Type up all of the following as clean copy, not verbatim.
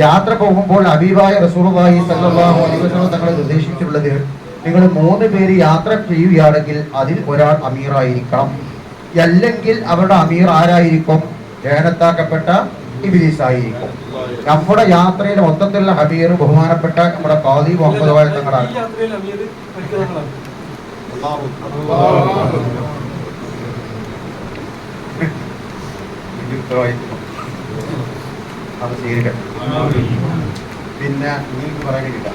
യാത്ര പോകുമ്പോൾ ഹബീബായ റസൂലുള്ളാഹി സ്വല്ലല്ലാഹു അലൈഹി വസല്ലം തങ്ങൾ നിർദ്ദേശിച്ചിട്ടുള്ളത്, നിങ്ങൾ 3 പേര് യാത്ര ചെയ്യുകയാണെങ്കിൽ അതിൽ ഒരാൾ അമീറായിരിക്കണം. അല്ലെങ്കിൽ അവരുടെ അമീർ ആരായിരിക്കും? ലേനത്താക്കപ്പെട്ട ഇബ്ലീസ് ആയിരിക്കും. നമ്മുടെ യാത്രയിലെ മൊത്തത്തിലുള്ള അമീർ ബഹുമാനപ്പെട്ട നമ്മുടെ ഖാദി മുഹമ്മദ് വായ തങ്ങളാണ്. അത് സ്വീകരിക്കട്ടെ. പിന്നെ നിങ്ങൾക്ക് പറയാനില്ല.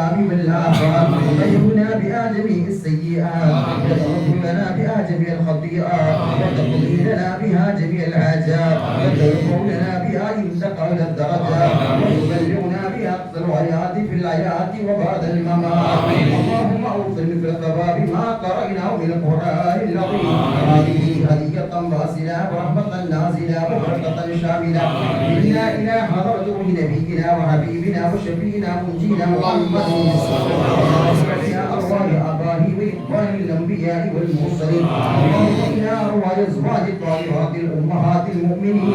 الآثام والآفات ويمنى بها جميع السيئات وتغفر لنا بها جميع الخطيئات وتقضي لنا بها جميع الحاجات وترفع لنا بها عندك على الدرجات وتبلغنا بها أقصى الحياة في الحياة وبعد الممات. اللهم أوصل في الثواب ما قرأناه من القرآن العظيم. هذه هدية باسلة ورحمة نازلة وبركة شاملة منا إلى حضرة نبينا وحبيبنا وشفينا منجينا محمد إلى أرواح آبائه وإخوان الأنبياء والمرسلين. اللهم إلى أرواح أزواج الطاهرات الأمهات المؤمنين.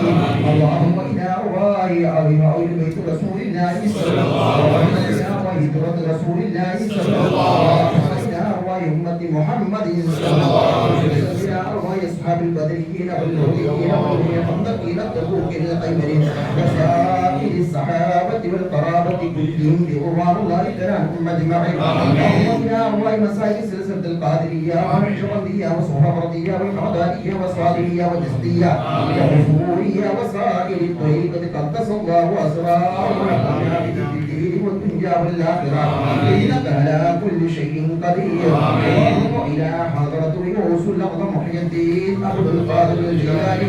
اللهم إلى أرواح أهل بيت رسول الله صلى الله عليه وسلم وهجرة رسول الله صلى الله عليه وسلم إلى أرواح أمة محمد صلى الله عليه وسلم إلى أرواح أصحاب البدريين والهديين والخندقين التبوكين الخيبرين وسائر الصحابة والقرابة كلهم برضوان الله تعالى أجمعين. اللهم إلى أرواح مساجد سلسلة القادرية والنقشبندية والصهربردية والقعدانية والصادرية والجسدية والرسولية وسائر الطريقة قدس الله أسرارنا في الدين والدنيا والآخرة إنك على كل شيء قدير. اللهم إلى حضرة رؤوس الأقدم محي الدين عبد القادر الجيلاني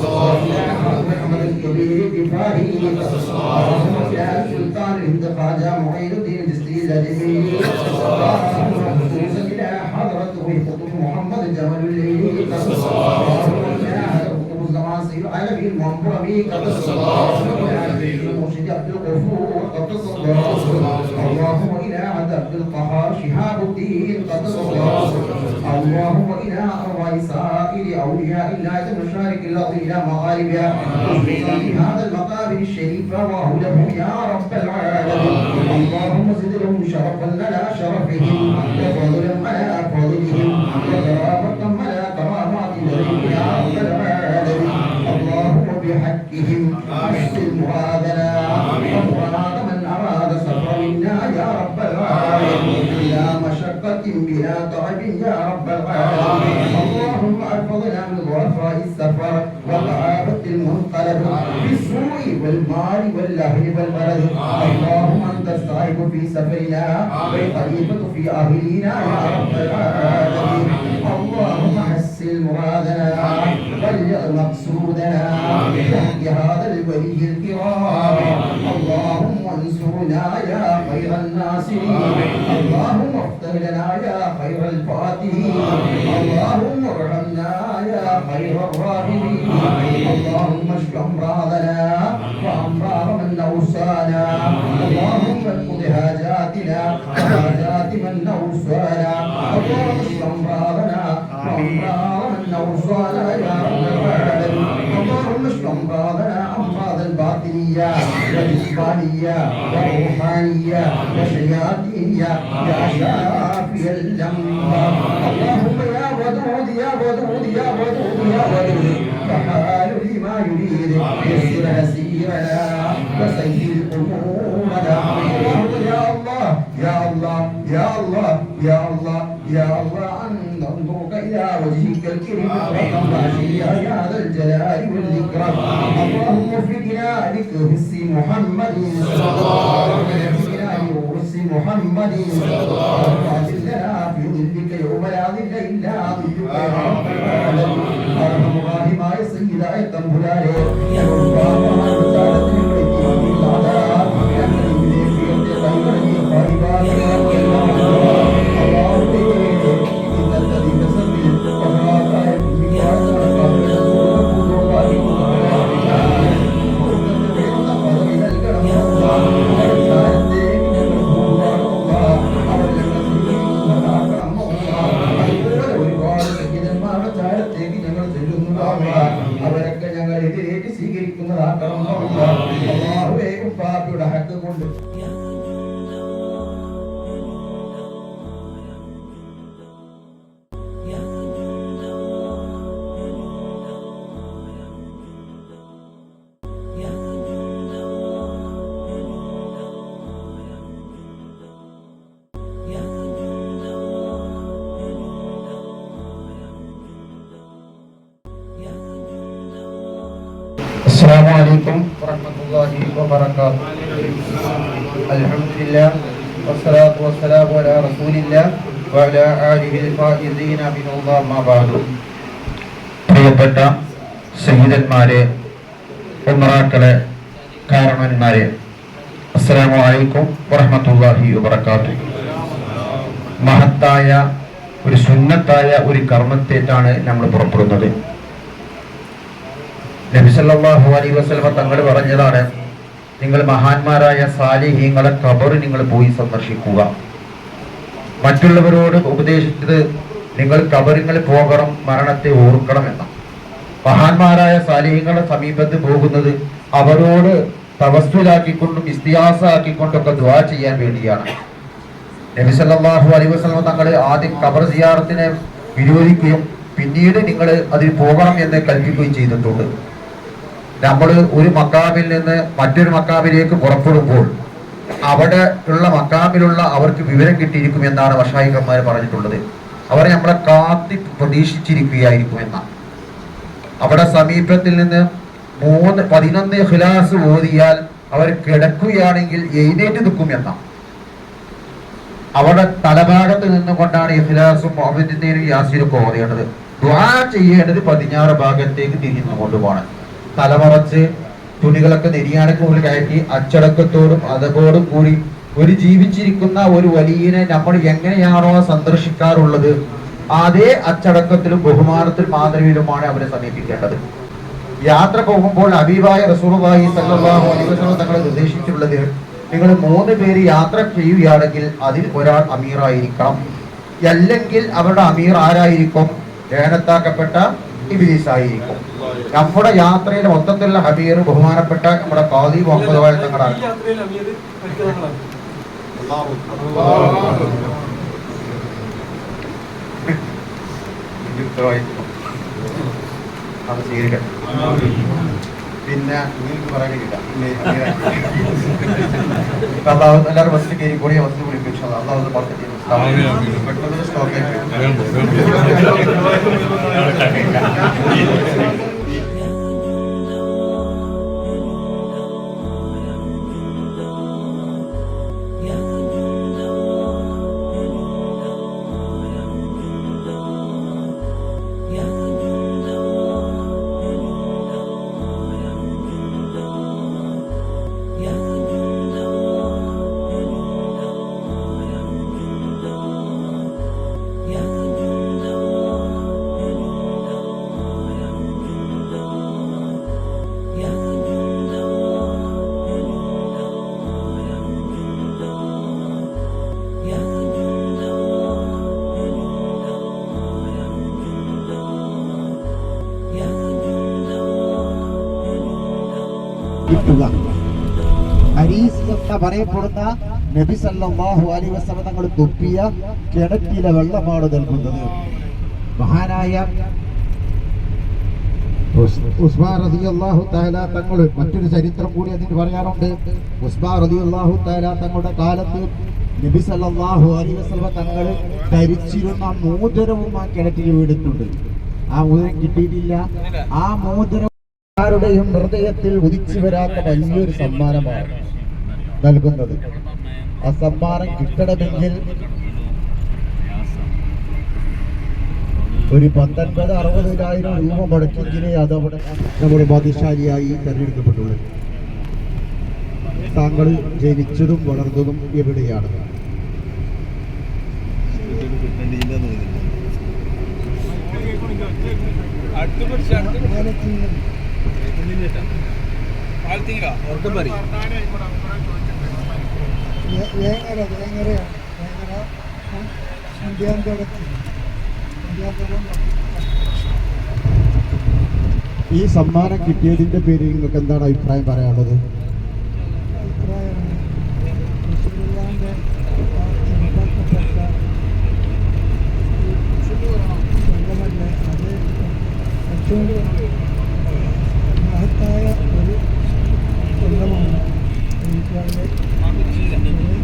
وإلى حضرة محمد الكبير الجفاري اللهم إلى سلطان الهند خواجة معين الدين الجسدي الأجمي خصوصا إلى حضرة قطب محمد جمال الليلي اللهم إلى حضرة الزمان سيد العالمين المنبرمي قدس الله المرشد عبد الغفور قدس الله. اللهم إلى عبد القهار شهاب الدين قدس الله. اللهم إلى أرواح سائر أولياء الله المشارق الأرض إلى مغاربها خصوصا في هذا المقابر الشريف وأهلهم يا رب العالمين. اللهم زد لهم شرفا لنا شرفهم وفضلا على فضلهم وكرامة على كراماتهم يا رب العالمين. اللهم بحقهم أحسن مرادنا ومراد من أراد سفر منا يا رب العالمين بلا مشقة بلا تعب يا رب العالمين. اللهم احفظنا من ضعفاء السفر وقعابة المنقلب بالسوء والمال والأهل والبلد. اللهم أنت الصاحب في سفرنا والخليفة في أهلنا يا رب العالمين. اللهم حسن مرادنا بلغ مقصودنا بحق هذا الولي الكرام. اللهم انصرنا يا خير الناصرين. اللهم افتح لنا يا خير الفاتحين. اللهم ارحمنا يا خير الراحمين. اللهم اشف امراضنا وامراض من اوصانا. اللهم اقض حاجاتنا وحاجات من اوصانا. اللهم اشف امراضنا وامراض من اوصانا يا رب العالمين. اللهم اشف امراضنا امراض الباطنيه والجسمانيه والروحانيه والشياطينيه يا شافي الامراض. اللهم يا ودود يا ودود يا ودود يا ودود فحال لما يريد يسر هسيرنا وسير امورنا. اللهم يا الله يا الله يا الله يا الله يا الله أن ننظرك إلى وجهك الكريم وتنباشي يا ذا الجلال والإكرام. اللهم وفقنا لكرس محمد صلى الله عليه وسلم ورس محمد صلى الله عليه وسلم في ظلك يوم لا ظل إلا ظلك يا رب العالمين. أرحم الراحمين يا سيدي تنبلالي يا رب അവരൊക്കെ ഞങ്ങൾ എതിരേറ്റ് സ്വീകരിക്കുന്നതാക്കണം. അല്ലാഹുവേ ഉപ്പാപ്പിയുടെ ഹക്ക് കൊണ്ട് Assalamualaikum warahmatullahi wabarakatuh. Alhamdulillah والصلاة والسلام على رسول الله وعلى آله الفائزين بالله ما بعد. പ്രിയപ്പെട്ട സയ്യിദന്മാരെ, ഉമറാക്കളെ, കാരണന്മാരെ, അസ്സലാമു അലൈക്കും വറഹ്മത്തുള്ളാഹി വബറകാതുഹു. മഹത്തായ ഒരു സുന്നത്തായ ഒരു കർമ്മത്തേറ്റാണ് നമ്മൾ പുറപ്പെടുന്നത്. നബി സല്ലല്ലാഹു അലൈഹി വസല്ലം തങ്ങൾ പറഞ്ഞതാണ്, നിങ്ങൾ മഹാന്മാരായ സാലിഹീങ്ങളെ ഖബർ നിങ്ങൾ പോയി സന്ദർശിക്കുക. മറ്റുള്ളവരോട് ഉപദേശിച്ചത് നിങ്ങൾ ഖബറിങ്ങളിൽ പോകണം, മരണത്തെ ഓർക്കണം എന്ന. മഹാന്മാരായ സാലിഹീങ്ങളുടെ സമീപത്ത് പോകുന്നത് അവരോട് തവസ്സുലാക്കിക്കൊണ്ടും ഇസ്തിയാസാക്കിക്കൊണ്ടൊക്കെ ദുആ ചെയ്യാൻ വേണ്ടിയാണ്. നബി സല്ലല്ലാഹു അലൈഹി വസല്ലം തങ്ങൾ ആദ്യം ഖബർ സിയാറത്തിനെ വിരോധിക്കുകയും പിന്നീട് നിങ്ങൾ അതിൽ പോകണം എന്ന് കൽപ്പിക്കുകയും ചെയ്തിട്ടുണ്ട്. നമ്മൾ ഒരു മക്കാമിൽ നിന്ന് മറ്റൊരു മക്കാമിലേക്ക് പുറപ്പെടുമ്പോൾ അവിടെ ഉള്ള മക്കാമിലുള്ള അവർക്ക് വിവരം കിട്ടിയിരിക്കും എന്നാണ് മശായിഖന്മാർ പറഞ്ഞിട്ടുള്ളത്. അവർ നമ്മളെ കാത്തി പ്രതീക്ഷിച്ചിരിക്കുകയായിരിക്കും എന്നാണ്. അവിടെ സമീപത്തിൽ നിന്ന് 11 ഇഖ്ലാസ് ഓതിയാൽ അവർ കിടക്കുകയാണെങ്കിൽ എഴുന്നേറ്റ് നിൽക്കും എന്നാണ്. അവിടെ തലഭാഗത്ത് നിന്നുകൊണ്ടാണ് ഇഖ്ലാസും മുഅവ്വിദീനും യാസീനൊക്കെ ഓതേണ്ടത്. ദുആ ചെയ്യേണ്ടത് 16 ഭാഗത്തേക്ക് തിരിഞ്ഞു കൊണ്ടുപോകണം. തലമറച്ച് തുണികളൊക്കെ നെരിയാണക്ക് മുകളിൽ കയറ്റി അച്ചടക്കത്തോടും അതപോടും കൂടി ഒരു ജീവിച്ചിരിക്കുന്ന ഒരു വലിയനെ നമ്മൾ എങ്ങനെയാണോ സന്ദർശിക്കാറുള്ളത് അതേ അച്ചടക്കത്തിലും ബഹുമാനത്തിലും മാതൃകയിലുമാണ് അവരെ സമീപിക്കേണ്ടത്. യാത്ര പോകുമ്പോൾ ഹബീബായ റസൂലുള്ളാഹി സ്വല്ലല്ലാഹു അലൈഹി വസല്ലം തങ്ങളെ നിർദ്ദേശിച്ചിട്ടുള്ളത്, നിങ്ങൾ 3 പേര് യാത്ര ചെയ്യുകയാണെങ്കിൽ അതിൽ ഒരാൾ അമീറായിരിക്കണം. അല്ലെങ്കിൽ അവരുടെ അമീർ ആരായിരിക്കും? ലേനത്താക്കപ്പെട്ട ഇബ്ലീസ് ആയിരിക്കും. നമ്മുടെ യാത്രയിലെ മൊത്തത്തിലുള്ള ഹബീർ ബഹുമാനപ്പെട്ട നമ്മുടെ ഖാദി മുഹമ്മദ് വായ തങ്ങളാണ്. അത് സ്വീകരിക്കട്ടെ. പിന്നെ നിങ്ങൾക്ക് പറയാനില്ല, എല്ലാവരും ബസ്സിൽ കയറി കൂടിയ ബസ്സിൽ വിളിപ്പിച്ചു. അള്ളാഹ് പറഞ്ഞു പെട്ടെന്ന് സ്റ്റോക്ക് കിട്ടുക. അരീസ് എന്ന് പറയപ്പെടുന്ന നബി സല്ലല്ലാഹു അലൈഹി വസല്ലം തങ്ങൾ തുപ്പിയ കിണറ്റിലെ വെള്ളമാണ് നൽകുന്നത്. മഹാനായ ഉസ്മാൻ റളിയല്ലാഹു തആല തങ്ങൾ മറ്റൊരു ചരിത്രം കൂടി അതിന് പറയാറുണ്ട്. ഉസ്മാൻ റളിയല്ലാഹു തആല തങ്ങളുടെ കാലത്ത് നബി സല്ലല്ലാഹു അലൈഹി വസല്ലം തങ്ങൾ ധരിച്ചിരുന്ന മോതിരവും ആ കിണറ്റിൽ വീണിട്ടുണ്ട്. ആ മോതിരം കിട്ടിയിട്ടില്ല. ആ മോതിരം ആരുടെയും ഹൃദയത്തിൽ ഉദിച്ചു വരാത്ത വലിയൊരു സമ്മാനമാണ് നൽകുന്നത്. ആ സമ്മാനം കിട്ടണമെങ്കിൽ ഒരു 19,000-60,000 രൂപ മുടക്കിയെങ്കിലേ അതവിടെ നമ്മുടെ ഭാഗ്യശാലിയായി തെരഞ്ഞെടുക്കപ്പെട്ടുള്ളൂ. താങ്കൾ ജനിച്ചതും വളർന്നതും എവിടെയാണ്? ഈ സമ്മാനം കിട്ടിയതിന്റെ പേര് നിങ്ങൾക്ക് എന്താണ് അഭിപ്രായം പറയാനുള്ളത്? മഹത്തായ ഒരു കൊല്ലമാണ്.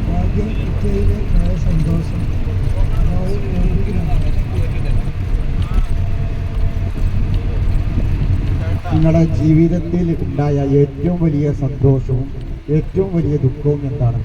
ഭാഗ്യം കിട്ടിയതിൽ സന്തോഷം. നിങ്ങളുടെ ജീവിതത്തിൽ ഉണ്ടായ ഏറ്റവും വലിയ സന്തോഷവും ഏറ്റവും വലിയ ദുഃഖവും എന്താണ്?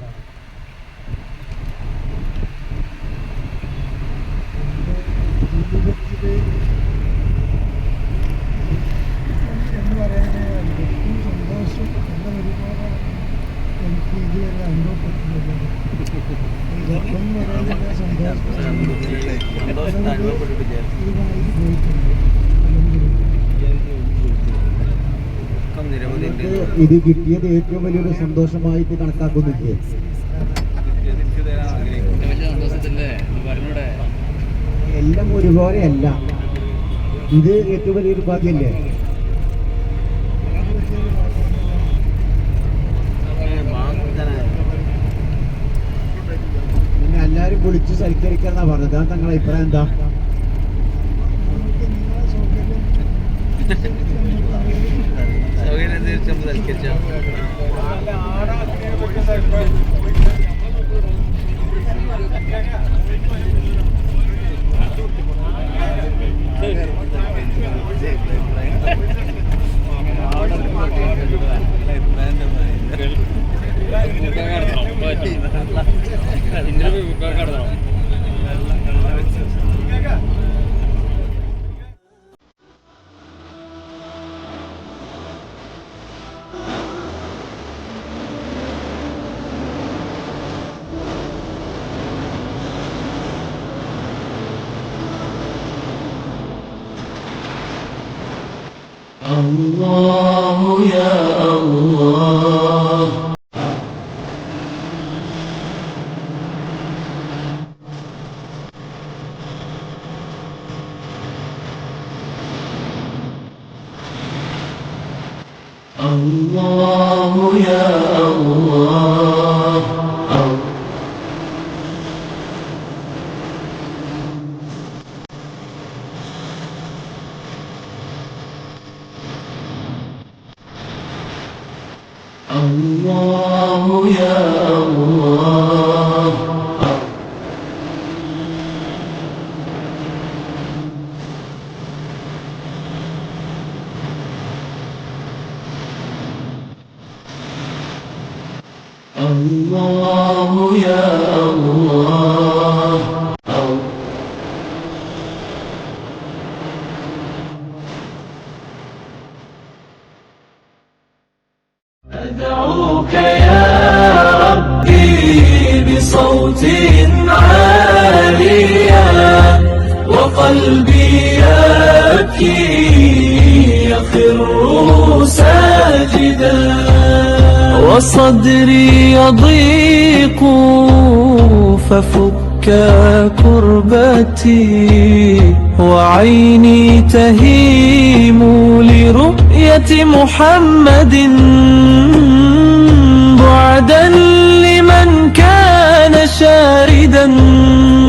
ഇത് കിട്ടിയത് ഏറ്റവും വലിയൊരു സന്തോഷമായിട്ട് കണക്കാക്കുന്നില്ലേ? എല്ലാം ഒരുപോലെയല്ല, ഇത് ഏറ്റവും വലിയൊരു ഭാഗ്യല്ലേ? പിന്നെ എല്ലാരും വിളിച്ച് സൽക്കരിക്കാന്നാ പറഞ്ഞത്. അതാണ് നിങ്ങളെ അഭിപ്രായം എന്താ? الله يا الله الله يا الله الله يا الله الله يا الله أدعوك يا ربي بصوت عاليا وقلبي يبكي يخر ساجدا وصدري يضيق ففك كربتي وعيني تهيم لرؤية محمد بعدا لمن كان شاردا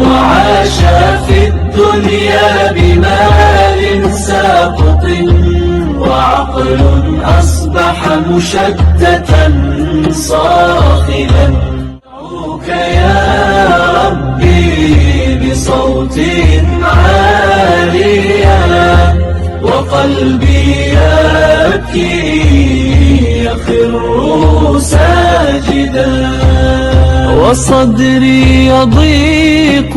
وعاش في الدنيا بمال ساقط وعقل أصبح مشتتا صاخبا أدعوك يا ربي بصوت عاليا وقلبي يبكي يخر ساجدا وصدري يضيق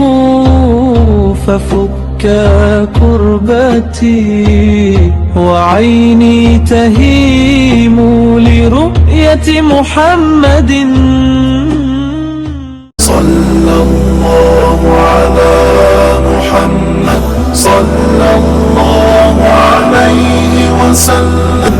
ففك كربتي وعيني تهيم لرؤية محمد صلى الله على محمد صلى الله عليه وسلم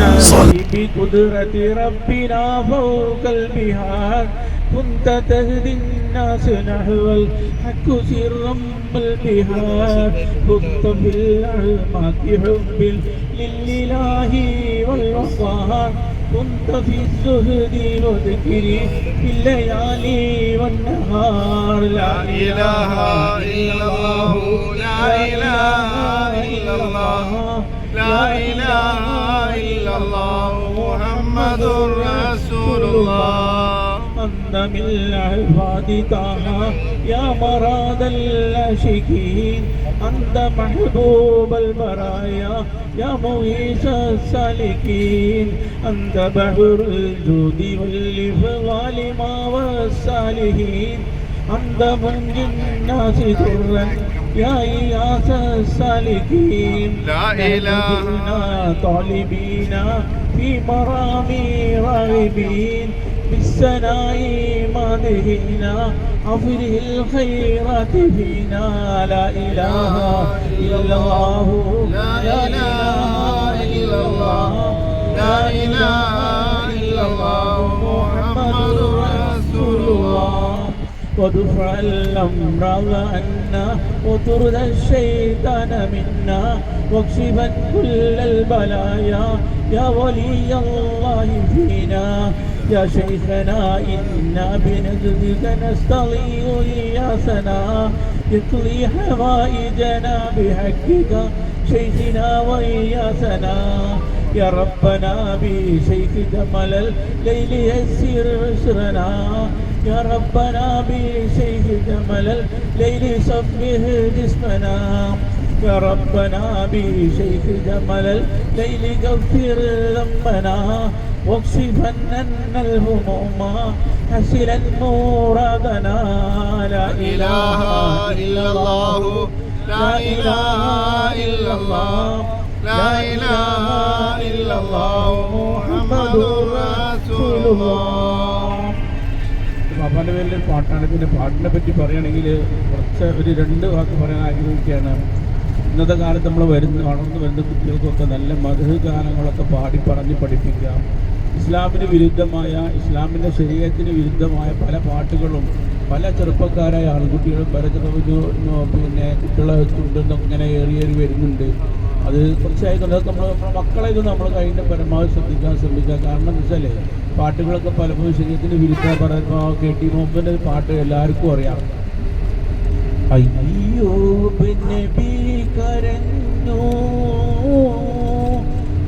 بقدرة ربنا فوق البحار كنت تهدي الناس نحو الحق سرا بالبحار كنت في الأعماق حب لله والوقار كنت في الزهد وذكري في الليالي والنهار لا إله إلا الله لا إله إلا الله لا إله إلا الله محمد رسول الله أنت من العباد طه يا مراد العاشقين أنت محبوب البرايا يا مغيث السالكين أنت بحر الجود والإفضال ما والصالحين أنت منجي الناس ضرا يا إياس السالكين لا إله طالبين في مرامي راغبين بالسناء مادهنا أفره الخيرات فينا لا إله إلا الله لا إله إلا الله لا لا إله إلا الله محمد رسول الله وادفع الأمر عنا وطرد الشيطان منا واكشفا كل البلايا يا ولي الله فينا يا شيخنا إنا بنجدك نستضيء إياسنا يقضي حوائجنا بحقك شيخنا وإياسنا يا ربنا بشيخ جمل الليل يسير عسرنا يا ربنا بشيخ جمل الليل صفه جسمنا يا ربنا بشيخ جمل الليل غفر ذنبنا واكشف عنا الهموم حسنا مرادنا لا إله إلا الله لا إله إلا الله لا إله إلا الله محمد رسول الله. പാപ്പാൻ്റെ പേരിൽ പാട്ടാണ്. പിന്നെ പാട്ടിനെ പറ്റി പറയുകയാണെങ്കിൽ കുറച്ച് ഒരു 2 വാക്ക് പറയാൻ ആഗ്രഹിക്കുകയാണ്. ഇന്നത്തെ കാലത്ത് നമ്മൾ വളർന്നു വരുന്ന കുട്ടികൾക്കൊക്കെ നല്ല മധു ഗാനങ്ങളൊക്കെ പാടി പറഞ്ഞ് പഠിപ്പിക്കാം. ഇസ്ലാമിന് വിരുദ്ധമായ, ഇസ്ലാമിൻ്റെ ശരീഅത്തിന് വിരുദ്ധമായ പല പാട്ടുകളും പല ചെറുപ്പക്കാരായ ആൺകുട്ടികളും പല പിന്നെ കുട്ടികളെ ചുണ്ടെന്നൊക്കെ ഇങ്ങനെ ഏറി വരുന്നുണ്ട്. അത് കുറച്ചായി അതൊക്കെ നമ്മുടെ മക്കളെ ഇത് നമ്മൾ കഴിഞ്ഞ പരമാവധി ശ്രദ്ധിക്കുക. കാരണം എന്താ വെച്ചാൽ പാട്ടുകളൊക്കെ പലപ്പോഴും ശരീരത്തിന് വിരുദ്ധ പറയുമ്പോൾ KT മുഹമ്മദിൻ്റെ പാട്ട് എല്ലാവർക്കും അറിയാം. അയ്യൂബ് നബി കരഞ്ഞു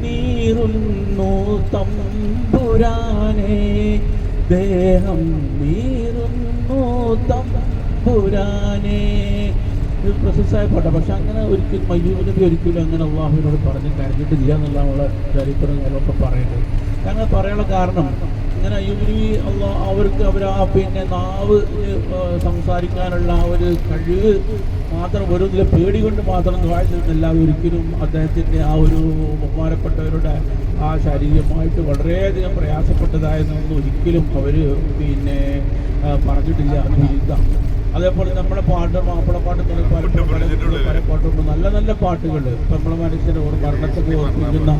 നീറുന്നു തമ്പുരാനെ ദേഹം നീറുന്നു തമ്പുരാനെ. ഇത് പ്രശസ്തമായ പാട്ടാണ്. പക്ഷെ അങ്ങനെ ഒരിക്കലും അയ്യൂബ് നബി ഒരിക്കലും അങ്ങനെ അള്ളാഹുവിനോട് പറഞ്ഞ് കരഞ്ഞിട്ടില്ല എന്നുള്ള ചരിത്രങ്ങളൊക്കെ പറയുന്നത്. അങ്ങനെ പറയാനുള്ള കാരണം ഇങ്ങനെ അയ്യൂബ് നബി അവർക്ക് പിന്നെ നാവ് സംസാരിക്കാനുള്ള ആ ഒരു കഴിവ് മാത്രം വെറുതെ പേടി കൊണ്ട് മാത്രം വാഴ്ന്നിരുന്നില്ല. ഒരിക്കലും അദ്ദേഹത്തിൻ്റെ ആ ഒരു ബഹുമാനപ്പെട്ടവരുടെ ആ ശാരീരികമായിട്ട് വളരെയധികം പ്രയാസപ്പെട്ടതായെന്നൊന്നും ഒരിക്കലും അവർ പിന്നെ പറഞ്ഞിട്ടില്ല. അത് അതേപോലെ നമ്മുടെ പാട്ട് മാപ്പിളപ്പാട്ട് പല പാട്ടുണ്ട്. നല്ല നല്ല പാട്ടുകൾ ഇപ്പം നമ്മളെ മനുഷ്യൻ്റെ മരണത്തൊക്കെ ഓർപ്പിക്കുന്ന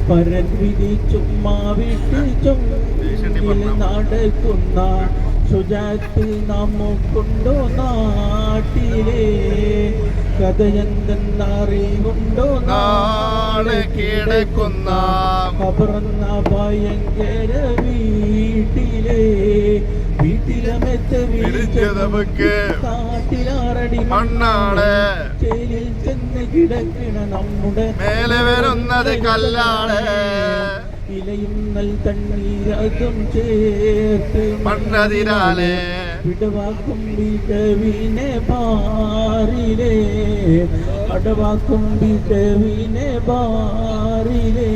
പരൻ വിധിച്ചുമ്മാ വീട്ടിൽ ചൊങ്കിൽ നടക്കുന്ന സുജാത്ത് നമുക്കുണ്ടോ നാട്ടിലെ കഥയെന്തെന്നറിവുണ്ടോ നാളെ കിടക്കുന്ന കബറന്ന ഭയങ്കര വീട്ടിലമെത്ത് കാട്ടിലാറടി മണ്ണാണ് ചേലിൽ ചെന്ന് കിടക്കണ നമ്മുടെ മേലെ വരുന്നത് കല്ലാണ് ഇലയും നൽ തണ്ണീരതും ചേർത്ത് മണ്ണതിരാലെ വിടവാക്കും വിടവിനെ ബാറിലേ അടവാക്കും വിടവിനെ ബാറിലേ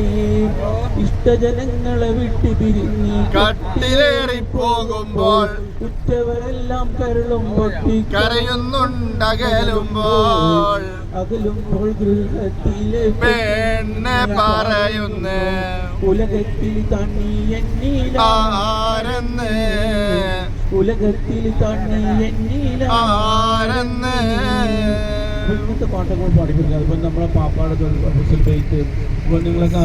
ഇഷ്ടജനങ്ങളെ വിട്ട് പിരിഞ്ഞ് കട്ടിലേറി പോകുമ്പോൾ ഉറ്റവരെല്ലാം കരളും പൊട്ടി കരയുന്നുണ്ടകലുമ്പോൾ അകലുമ്പോൾ ഗൃഹത്തിലെ പെണ്ണെ പറയുന്നു ഉലകത്തിൽ തണ്ണി എന്നിലാരെന്ന് ഉലകത്തിൽ തണ്ണി എന്നിലാരെന്ന്. ഇന്നത്തെ പാട്ടൊക്കെ പാടിപ്പിക്കുക. അതുപോലെ നമ്മളെ പാപ്പാടെ ബസ്സിൽ പോയിട്ട് ഇപ്പോൾ നിങ്ങളൊക്കെ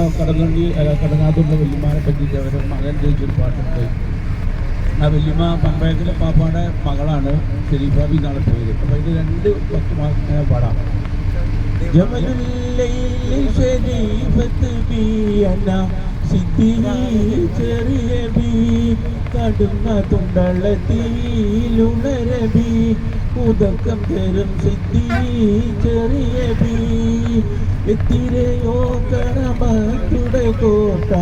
കടങ്ങാത്തുള്ള വല്യമാരെ പറ്റിയിട്ട് അവരെ മകൻ ജയിച്ചൊരു പാട്ടുണ്ട്. ആ വല്യമ്മ പമ്പയത്തിലെ പാപ്പാടെ മകളാണ് ഷെരീഫാബി എന്നാണ് പേര്. അപ്പോൾ ഇത് 2 10 മാസം പാടാം. ചെറിയ ബി കടുന്ന തുണ്ടളത്തിലുണരബി ഉദക്കം തരും സിദ്ധി ചെറിയ ബി എത്തിരയോ കണമത്തുടെ കോട്ട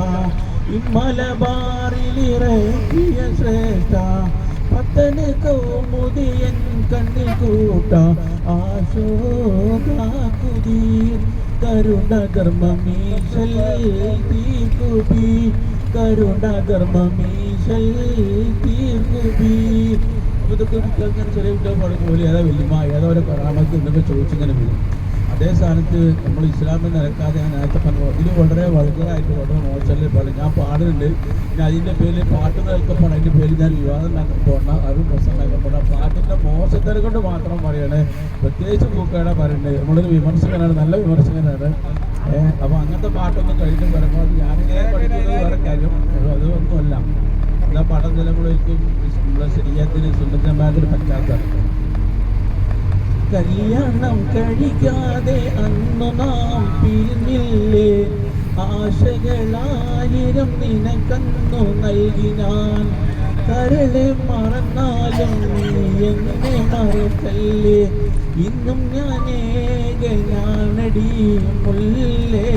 ഇമ്മലബാറിലിറക്കിയ ശ്രേഷ്ഠ പത്തന് കൗമുദിയൻ കണ്ണിൽ കൂട്ട ആശോകാകുതീർ കരുണ ധർമ്മമീശൽ തീർക്കുബി കരുണ ധർമ്മമീശൽ തീർക്കുബി. അപ്പോൾ ഇതൊക്കെ കുട്ടികൾക്ക് ചെറിയ കുട്ടികൾ പാടുന്ന പോലെ ഏതാ വല്യമ്മ ഏതോ ഒരു കറാമത്ത് എന്നൊക്കെ ചോദിച്ചിങ്ങനെ വരും. അതേ സ്ഥാനത്ത് നമ്മൾ ഇസ്ലാമിൽ നിരക്കാതെ ഞാൻ നേരത്തെ പറഞ്ഞു ഇതിൽ വളരെ vulgar-ആയിട്ട് വളരെ മോശമല്ലേ പാടും. ഞാൻ പാടുന്നുണ്ട്. ഞാൻ അതിൻ്റെ പേരിൽ പാട്ട് നിൽക്കപ്പെടാം. അതിൻ്റെ പേരിൽ ഞാൻ വിവാദം പോകണം, അതും പ്രശ്നം നിൽക്കപ്പെടാം. പാട്ടിൻ്റെ മോശത്തര കൊണ്ട് മാത്രം പറയണേ. പ്രത്യേകിച്ച് പൂക്കയുടെ പറയുന്നത് നമ്മളൊരു വിമർശകനാണ്, നല്ല വിമർശകനാണ്. അപ്പോൾ അങ്ങനത്തെ പാട്ടൊന്നും കഴിഞ്ഞ് പരമാവധി ഞാനിങ്ങനെ പഠിക്കുക കാര്യം. അതൊന്നുമല്ല, എന്താ പാഠം നിലകൊള്ളിക്കും നമ്മുടെ ശരീരത്തിന് സുന്നത്തമാതിരി പറ്റാത്തതാണ്. കല്യാണം കഴിക്കാതെ അന്നു നാം പിരിഞ്ഞില്ലേ, ആശകളായിരം നിനക്കന്നു നൽകി ഞാൻ. കരളെ മറന്നാലും എന്നെ മറക്കല്ലേ, ഇന്നും ഞാൻ ഏകനാനടി മുല്ലേ,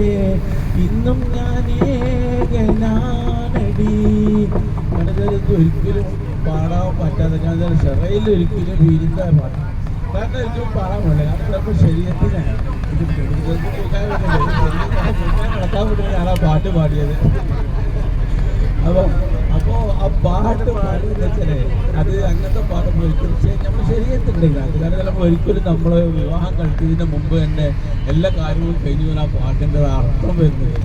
ഇന്നും ഞാൻ ഏകനാനടി. ഞാനത് ഒരിക്കലും പാടാൻ പറ്റാതെ ഞാൻ ഷെറയിൽ ഒരിക്കലും വീരിൻ്റെ പാടാം. കാരണം എനിക്കും പാടാൻ പറ്റില്ല. കാരണം ചിലപ്പോൾ ശരീരത്തിന് നടക്കാൻ പറ്റുന്ന ഞാനാ പാട്ട് പാടിയത്. അപ്പോൾ ആ പാട്ട് പാടുന്നത് വെച്ചാൽ അത് അങ്ങനത്തെ പാട്ട് ഒരിക്കലും നമ്മൾ ശരീരത്തിലുണ്ടെങ്കിൽ അത് കാരണം ചിലപ്പോൾ ഒരിക്കലും നമ്മൾ വിവാഹം കഴിച്ചതിന് മുമ്പ് തന്നെ എല്ലാ കാര്യവും കഴിഞ്ഞു ആ പാട്ടിൻ്റെ അർത്ഥം വരുന്നത്.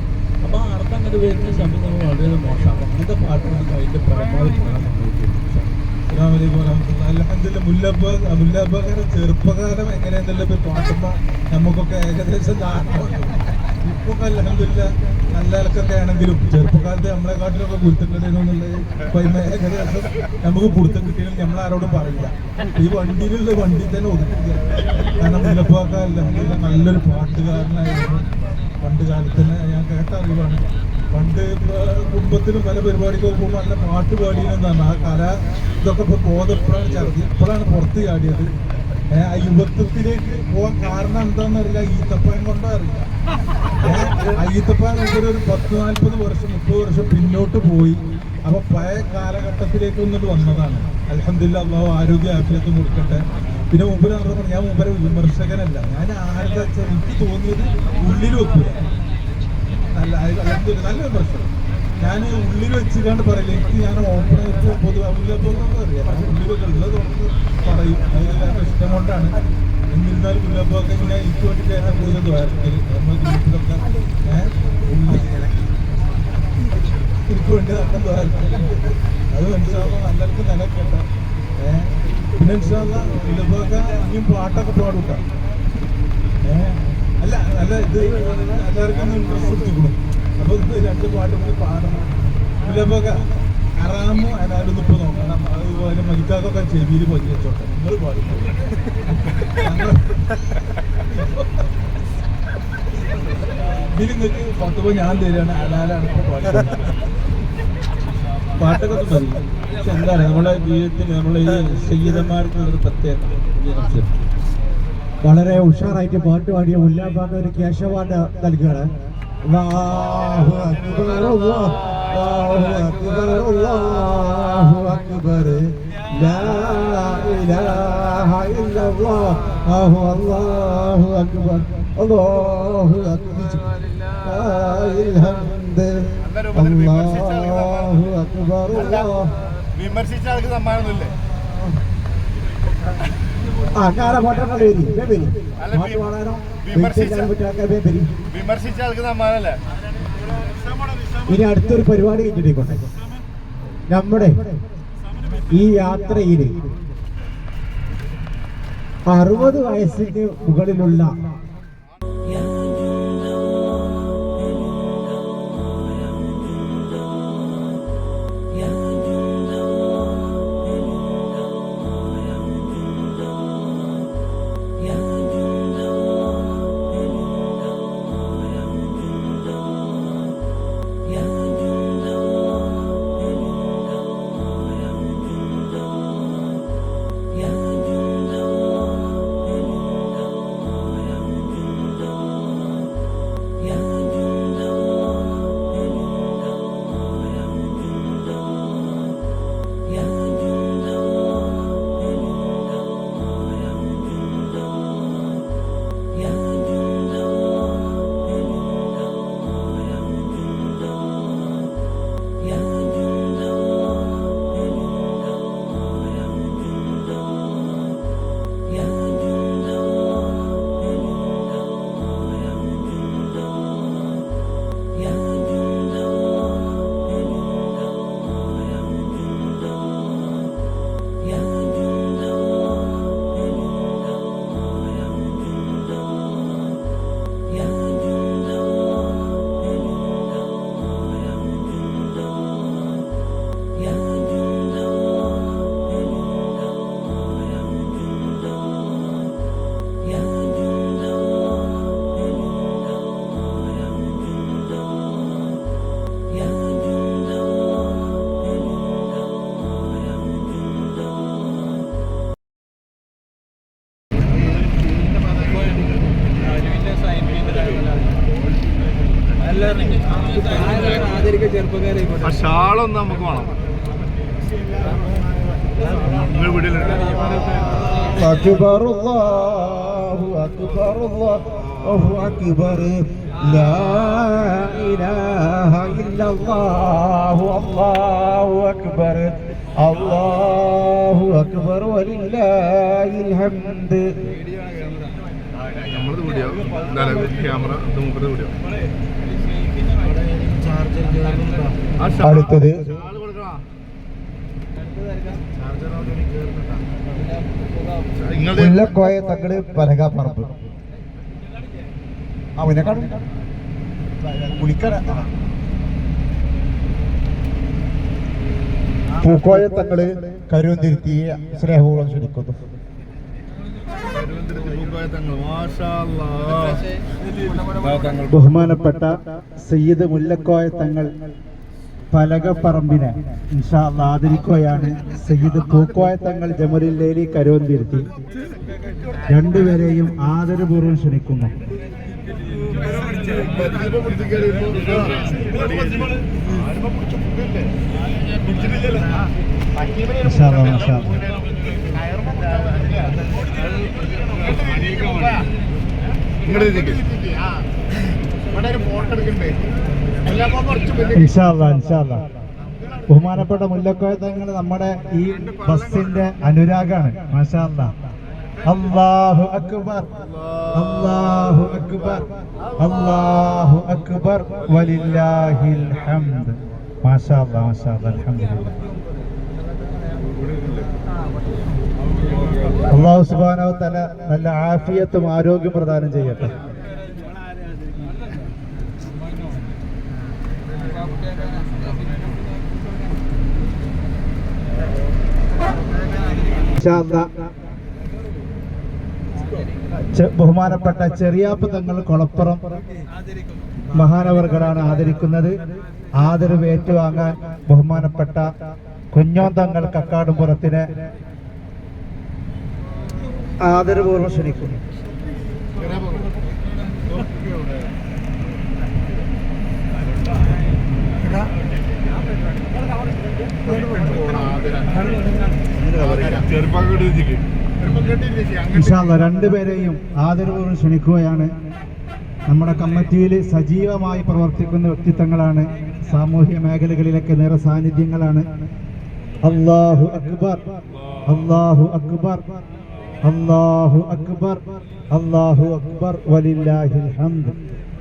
അപ്പോൾ ആ അർത്ഥം അങ്ങോട്ട് വരുന്ന സമയം നമ്മൾ വളരെ മോശം. അപ്പം അങ്ങനത്തെ പാട്ട് നമുക്ക് അതിൻ്റെ പരമാവധി പാടാൻ സംഭവിക്കും. അൽഹംദുലില്ലാ മുല്ലബ്ബക്കാരെ ചെറുപ്പകാലം എങ്ങനെയെന്നല്ല ഇപ്പൊ പാട്ടുമ്പോ നമുക്കൊക്കെ ഏകദേശം ഇപ്പൊ അൽഹംദുലില്ലാ നല്ല ആൾക്കൊക്കെ ആണെങ്കിലും ചെറുപ്പകാലത്ത് നമ്മളെക്കാട്ടിലൊക്കെ ഗുരുത്തുണ്ടെന്നുള്ളത് ഏകദേശം നമുക്ക് പുറത്തും കിട്ടിയെങ്കിൽ നമ്മളാരോടും പറയില്ല. ഈ വണ്ടിയിലുള്ള വണ്ടി തന്നെ ഒതുക്കില്ല. കാരണം മുല്ലബ്ബക്ക അൽഹംദുലില്ലാ നല്ലൊരു പാട്ടുകാരനായിരുന്നു. പണ്ട് കാലത്ത് തന്നെ ഞാൻ കേട്ട അറിവാണ്. പണ്ട് കുടുംബത്തിലും പല പരിപാടിക്ക് പോകുമ്പോൾ നല്ല പാട്ട് പാടിയെന്നാണ്. ആ കല ഇതൊക്കെ ഇപ്പോൾ ബോധപ്പെടാൻ ചർച്ച ഇപ്പോഴാണ് പുറത്ത് ചാടിയത്. ആ യുവത്വത്തിലേക്ക് പോകാൻ കാരണം എന്താണെന്നറിയില്ല, ഈത്തപ്പഴം കൊണ്ടോ അറിയില്ല. ഈത്തപ്പഴം ഒരു 10-40 വർഷം 30 വർഷം പിന്നോട്ട് പോയി. അപ്പൊ പഴയ കാലഘട്ടത്തിലേക്ക് വന്നിട്ട് വന്നതാണ്. അൽഹംദുലില്ലാ അല്ലാഹു ആരോഗ്യ ആഫിയത്ത് കൊടുക്കട്ടെ. പിന്നെ മുമ്പിൽ നടന്നു ഞാൻ മുമ്പേ വിമർശകനല്ല. ഞാൻ ആരുടെ എനിക്ക് തോന്നിയത് ഉള്ളിൽ വെക്കൂല. നല്ല വിമർശനം ഞാൻ ഉള്ളിൽ വെച്ചിട്ടാണ് പറയില്ല. എനിക്ക് ഞാൻ ഓപ്പണായിട്ട് പൊതുവെ മുല്ലബ്ബൊക്കെ അറിയാം. ഉള്ളിലൊക്കെ ഉള്ളതൊന്ന് പറയും. അത് ഇഷ്ടം കൊണ്ടാണ്. എന്നിരുന്നാലും മുല്ലബ്ബൊക്കെ ഇങ്ങനെ എനിക്ക് വേണ്ടിയിട്ട് ഏറ്റവും കൂടുതൽ ദ്വാരത്തിൽ നമ്മുടെ ഗ്രൂപ്പിലൊക്കെ എനിക്ക് വേണ്ടി നടന്ന ദ്വാരത്തിൽ അത് മനസ്സിലാവുമ്പോൾ നല്ലവർക്ക് നിലക്കെട്ട. പിന്നെ മനസ്സിലാവുക മുല്ലബ്ബൊക്കെ ഇനിയും പാട്ടൊക്കെ പാടൂട്ട. അല്ല നല്ല ഇത് എല്ലാവർക്കും ഇൻട്രസ്റ്റ് കൊടുത്തിക്കണം. അപ്പൊ 2 പാട്ട് കൂടി പാടണം. മുല്ലബ്ബക്ക അറാമോ അനാലൊന്നും ഇപ്പൊ നോക്കണം. അതുപോലെ മലിക്കാക്കൊക്കെ ചെവിയിൽ പൊതി വെച്ചോട്ടെ. നിങ്ങൾ പാടും ഇതിൽ നിങ്ങൾക്ക് 10 രൂപ ഞാൻ തരികയാണ്. അനാലാണ് ഇപ്പൊ പാടുന്നത്. പാട്ടൊക്കെ മതി. പക്ഷെ എന്താണ് നമ്മുടെ ജീവിതത്തിൽ നമ്മളെ ഈ സയ്യിദന്മാർക്കുള്ളൊരു പ്രത്യേകത. വളരെ ഉഷാറായിട്ട് പാട്ട് പാടിയ മുല്ലബ്ബക്ക് ഒരു ക്യാഷ് അവാർഡ് നൽകുകയാണ്. അല്ലാഹു അക്ബർ അല്ലാഹു അക്ബർ അല്ലാഹു അക്ബർ ലാ ഇലാഹ ഇല്ലല്ലാഹു അല്ലാഹു അക്ബർ അല്ലാഹു അക്ബർ അൽഹംദ് അല്ലാഹു അക്ബർ. വിമർശിച്ച ആൾക്ക് സമ്മാനമൊന്നുമില്ലേ? വിമർശിച്ച ആൾക്ക് സമ്മാനമല്ലേ? ഇനി അടുത്തൊരു പരിപാടി കഴിഞ്ഞിട്ടേക്കോട്ടെ. നമ്മുടെ ഈ യാത്രയിൽ 60 വയസ്സിന് മുകളിലുള്ള ആ ഷാളൊന്നും നമുക്ക് വേണം. നിങ്ങൾ വീട്ടിലുണ്ട്. أكبر الله أكبر الله أكبر لا إله إلا الله الله أكبر الله أكبر ولله الحمد. നമ്മളത് വീഡിയോ ക്യാമറ മുപ്പത് വീഡിയോ. അടുത്തത് മുല്ലക്കോയ തങ്ങള് പലകാപ്പറമ്പ്. അവനെക്കാളും പുലിക്കട പൂക്കോയ തങ്ങള് കരുവന്തിരുത്തിയെ സ്നേഹപൂർവ്വം ക്ഷണിക്കുന്നു. ബഹുമാനപ്പെട്ട സയ്യിദ് മുല്ലക്കോയ തങ്ങൾ പലകപ്പറമ്പിനെ ഇൻഷാ അല്ലാഹ് ആദരിക്കുകയാണ്. സയ്യിദ് പൂക്കോയ തങ്ങൾ ജമലുല്ലേലി കരുവന്തിരുത്തി രണ്ടുപേരെയും ആദരപൂർവ്വം ക്ഷണിക്കുന്നു. ഇൻഷാ അല്ലാഹ് മാഷാ അല്ലാഹ്. ഇൻഷാ അല്ലാഹ് ഇൻഷാ അല്ലാഹ്. ബഹുമാനപ്പെട്ട മുല്ലക്കോയ തങ്ങൾ നമ്മുടെ ഈ ബസിന്റെ അനുരാഗാണ്. മാഷാ അല്ലാഹ്. അല്ലാഹു അക്ബർ അല്ലാഹു അക്ബർ അല്ലാഹു അക്ബർ വലില്ലാഹിൽ ഹംദ്. മാഷാ അല്ലാഹ് മാഷാ അല്ലാഹ്. അൽഹംദുലില്ലാഹ്. അല്ലാഹു സുബ്ഹാനഹു വ തആല നല്ല ആഫിയത്തും ആരോഗ്യം പ്രദാനം ചെയ്യട്ടെ. ബഹുമാനപ്പെട്ട ചെറിയാപ്പ് തങ്ങൾ കൊളപ്പുറം മഹാനവർകളാണ് ആദരിക്കുന്നത്. ആദരവ് ഏറ്റുവാങ്ങാൻ ബഹുമാനപ്പെട്ട കുഞ്ഞോൻ തങ്ങൾ കക്കാടുംപുറത്തിനെ ആദരപൂർവ്വം ക്ഷണിക്കുന്നു. രണ്ടുപേരെയും ആദരപൂർവ്വം ക്ഷണിക്കുകയാണ്. നമ്മുടെ കമ്മിറ്റിയിൽ സജീവമായി പ്രവർത്തിക്കുന്ന വ്യക്തിത്വങ്ങളാണ്. സാമൂഹ്യ മേഖലകളിലൊക്കെ നിറ സാന്നിധ്യങ്ങളാണ്. അല്ലാഹു അക്ബർ അല്ലാഹു അക്ബർ അല്ലാഹു അക്ബർ അല്ലാഹു അക്ബർ വലില്ലാഹിൽ ഹംദ്.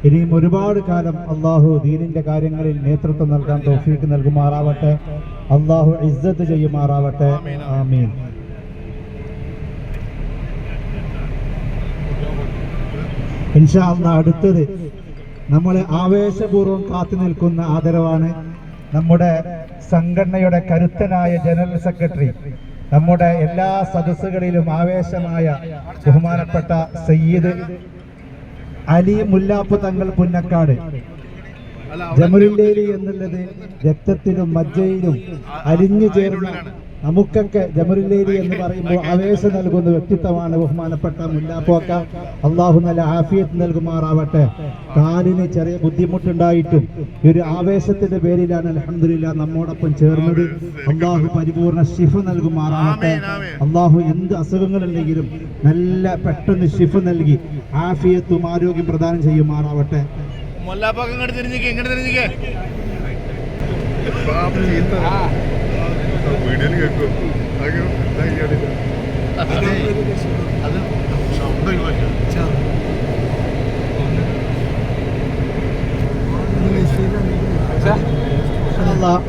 ഇനിയും ഒരുപാട് കാലം അള്ളാഹു ദീനിന്റെ കാര്യങ്ങളിൽ നേതൃത്വം നൽകാൻ തൗഫീഖ് നൽകുമാറാവട്ടെ. അള്ളാഹു ഇസ്സത്ത് ചെയ്യുമാറാവട്ടെ. ആമീൻ. ഇൻഷാ അല്ലാഹ് അടുത്തത് നമ്മൾ ആവേശപൂർവ്വം കാത്തു നിൽക്കുന്ന ആദരവാണ്. നമ്മുടെ സംഘടനയുടെ കരുത്തനായ ജനറൽ സെക്രട്ടറി, നമ്മുടെ എല്ലാ സദസ്സുകളിലും ആവേശമായ ബഹുമാനപ്പെട്ട സയ്യിദ് അലി മുല്ലാപ്പ് തങ്ങൾ പുന്നക്കാട്. ജമലുല്ലേലി എന്നുള്ളത് രക്തത്തിലും മജ്ജയിലും അലിഞ്ഞു ചേർന്ന നമുക്കൊക്കെ ജമലുല്ലേലി എന്ന് പറയുമ്പോൾ ആവേശം നൽകുന്ന വ്യക്തിത്വമാണ് ബഹുമാനപ്പെട്ട മുല്ലാപ്പോക്ക. അള്ളാഹു നല്ല ആഫിയത്ത് നൽകുമാറാവട്ടെ. കാലിന് ചെറിയ ബുദ്ധിമുട്ടുണ്ടായിട്ടും ഈ ഒരു ആവേശത്തിന്റെ പേരിലാണ് അൽഹംദുലില്ലാഹ് നമ്മോടൊപ്പം ചേർന്നത്. അള്ളാഹു പരിപൂർണ ശിഫ നൽകുമാറാവട്ടെ. അള്ളാഹു എന്ത് അസുഖങ്ങളുണ്ടെങ്കിലും നല്ല പെട്ടെന്ന് ശിഫ നൽകി ആഫിയത്തും ആരോഗ്യം പ്രദാനം ചെയ്യുമാറാവട്ടെ. വീഡിയോയിൽ കേൾക്കും.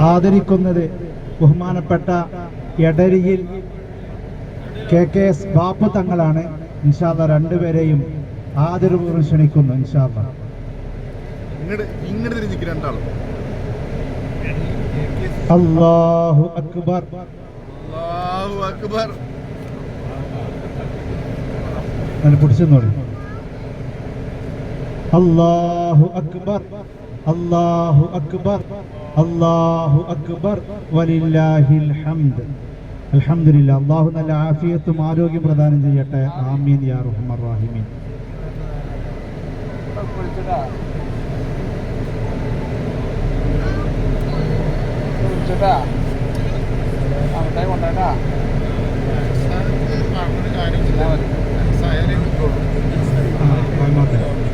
ആദരിക്കുന്നത് ബഹുമാനപ്പെട്ട എടരിയിൽ KKS ബാപ്പു തങ്ങളാണ്. ഇൻഷാ അല്ലാഹ് രണ്ടുപേരെയും ആദരപൂർവ്വം ക്ഷണിക്കുന്നു. ഇൻഷാ അല്ലാഹ്. ഇങ്ങോട്ട് തിരിഞ്ഞിക്ക് രണ്ടാളും. അല്ലാഹു അക്ബർ അല്ലാഹു അക്ബർ. പിടിച്ചെന്നോളൂ. അല്ലാഹു അക്ബർ അല്ലാഹു അക്ബർ അല്ലാഹു അക്ബർ വലില്ലാഹിൽ ഹംദ്. അൽഹംദുലില്ലാഹ്. അല്ലാഹു നല്ല ആഫിയത്തും ആരോഗ്യം പ്രദാനം ചെയ്യട്ടെ. ആമീൻ യാ റഹ്മാൻ റഹീമീൻ.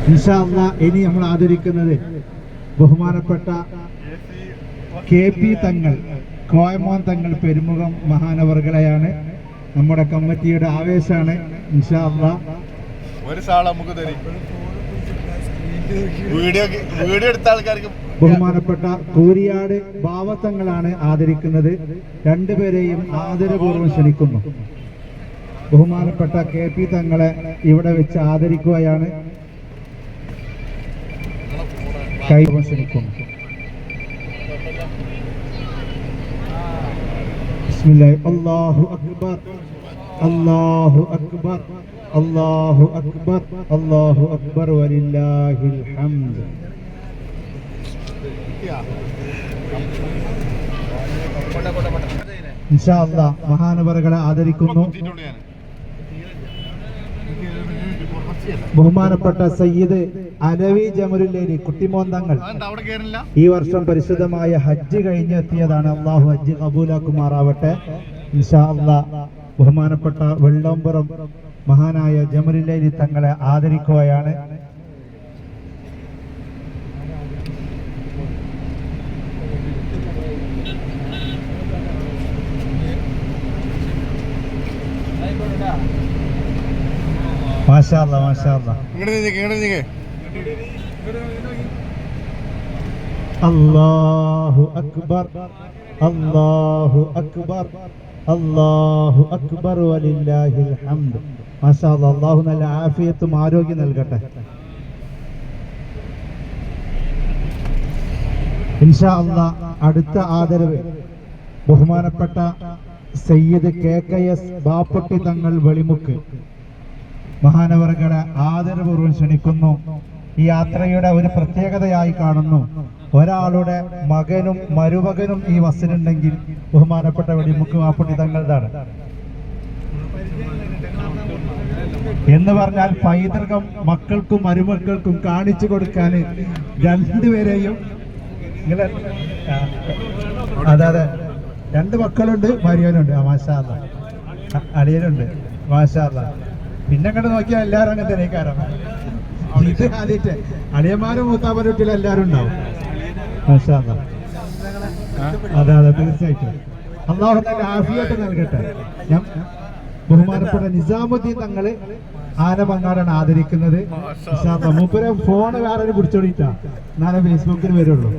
ഇൻഷാ അല്ലാഹ് ഇനി നമ്മൾ ആദരിക്കുന്നത് ബഹുമാനപ്പെട്ട KP തങ്ങൾ, കോയമോൻ തങ്ങൾ പെരുമുഖം മഹാനവർകളെയാണ്. നമ്മുടെ കമ്മിറ്റിയുടെ ആവേശമാണ്. ഇൻഷാ അല്ലാഹ് ഒരു സാൾ നമുക്ക് തരും. വീഡിയോ എടുത്ത ആൾക്കാർക്ക് ബഹുമാനപ്പെട്ട കൂരിയാട് ബാവത്തങ്ങളാണ് ആദരിക്കുന്നത്. രണ്ടുപേരെയും ആദരപൂർവ്വം ക്ഷണിക്കുന്നു. ബഹുമാനപ്പെട്ട KP തങ്ങളെ ഇവിടെ വെച്ച് ആദരിക്കുകയാണ്. കൈവ ക്ഷണിക്കുന്നു. ബിസ്മില്ലാഹി അല്ലാഹു അക്ബർ അല്ലാഹു അക്ബർ അല്ലാഹു അക്ബർ അല്ലാഹു അക്ബർ വലില്ലാഹിൽ ഹംദ്. ഇൻഷാ അല്ലാഹ് മഹാനവറുകളെ ആദരിക്കുന്നു. ബഹുമാനപ്പെട്ട സയ്യിദ് അലവി ജമലുല്ലേരി കുട്ടിമോൻ തങ്ങൾ ഈ വർഷം പരിശുദ്ധമായ ഹജ്ജ് കഴിഞ്ഞെത്തിയതാണ്. അള്ളാഹു ഹജ്ജ് കബൂലാക്കുമാറാവട്ടെ. ഇൻഷാ അല്ലാഹ് ബഹുമാനപ്പെട്ട വെള്ളോമ്പുറം മഹാനായ ജമലുല്ലേരി തങ്ങളെ ആദരിക്കുകയാണ്. മാഷാ അല്ലാഹ് മാഷാ അല്ലാഹ്. അല്ലാഹു അക്ബർ അല്ലാഹു അക്ബർ അല്ലാഹു അക്ബർ വലില്ലാഹിൽ ഹംദ്. മാഷാ അല്ലാഹ്. അല്ലാഹു നല്ല ആഫിയത്തും ആരോഗ്യം നൽകട്ടെ. ഇൻഷാ അല്ലാഹ് അടുത്ത ആദരവ് ബഹുമാനപ്പെട്ട സയ്യിദ് KKS ബാപ്പട്ടി തങ്ങൾ വെളിമുക്ക് മഹാനവറുകളെ ആദരപൂർവ്വം ക്ഷണിക്കുന്നു. ഈ യാത്രയുടെ ഒരു പ്രത്യേകതയായി കാണുന്നു, ഒരാളുടെ മകനും മരുമകനും ഈ ബസ്സിലുണ്ടെങ്കിൽ ബഹുമാനപ്പെട്ട വെളിമുക്ക് ബാപ്പട്ടി തങ്ങളുടെയാണ് എന്ന് പറഞ്ഞാൽ പൈതൃകം മക്കൾക്കും മരുമക്കൾക്കും കാണിച്ചു കൊടുക്കാൻ രണ്ടുപേരെയും അതെ അതെ, രണ്ട് മക്കളുണ്ട്, മരിയനുണ്ട്. മാഷാ അല്ലാഹ്. അളിയനുണ്ട്. മാഷാ അല്ലാഹ്. പിന്നെ കണ്ട് നോക്കിയാൽ എല്ലാവരും അങ്ങനെ തന്നെ കാരണം ഇത് ആദ്യത്തെ അളിയന്മാരും മൂത്താപ്പരുട്ടിലും എല്ലാവരും ഉണ്ടാവും. മാഷാ അല്ലാഹ്. അതെ അതെ, തീർച്ചയായിട്ടും. അല്ലാഹു നല്ല ആഫിയത്ത് നൽകട്ടെ. ഞാൻ ബഹുമാനപ്പെട്ട നിസാമുദ്ദീൻ തങ്ങള് ആനമങ്ങാടാണ് ആദരിക്കുന്നത്. മൂപ്പരെ ഫോണ് വേറെ പിടിച്ചോടിയിട്ടാ നാളെ ഫേസ്ബുക്കിൽ വരുള്ളൂ.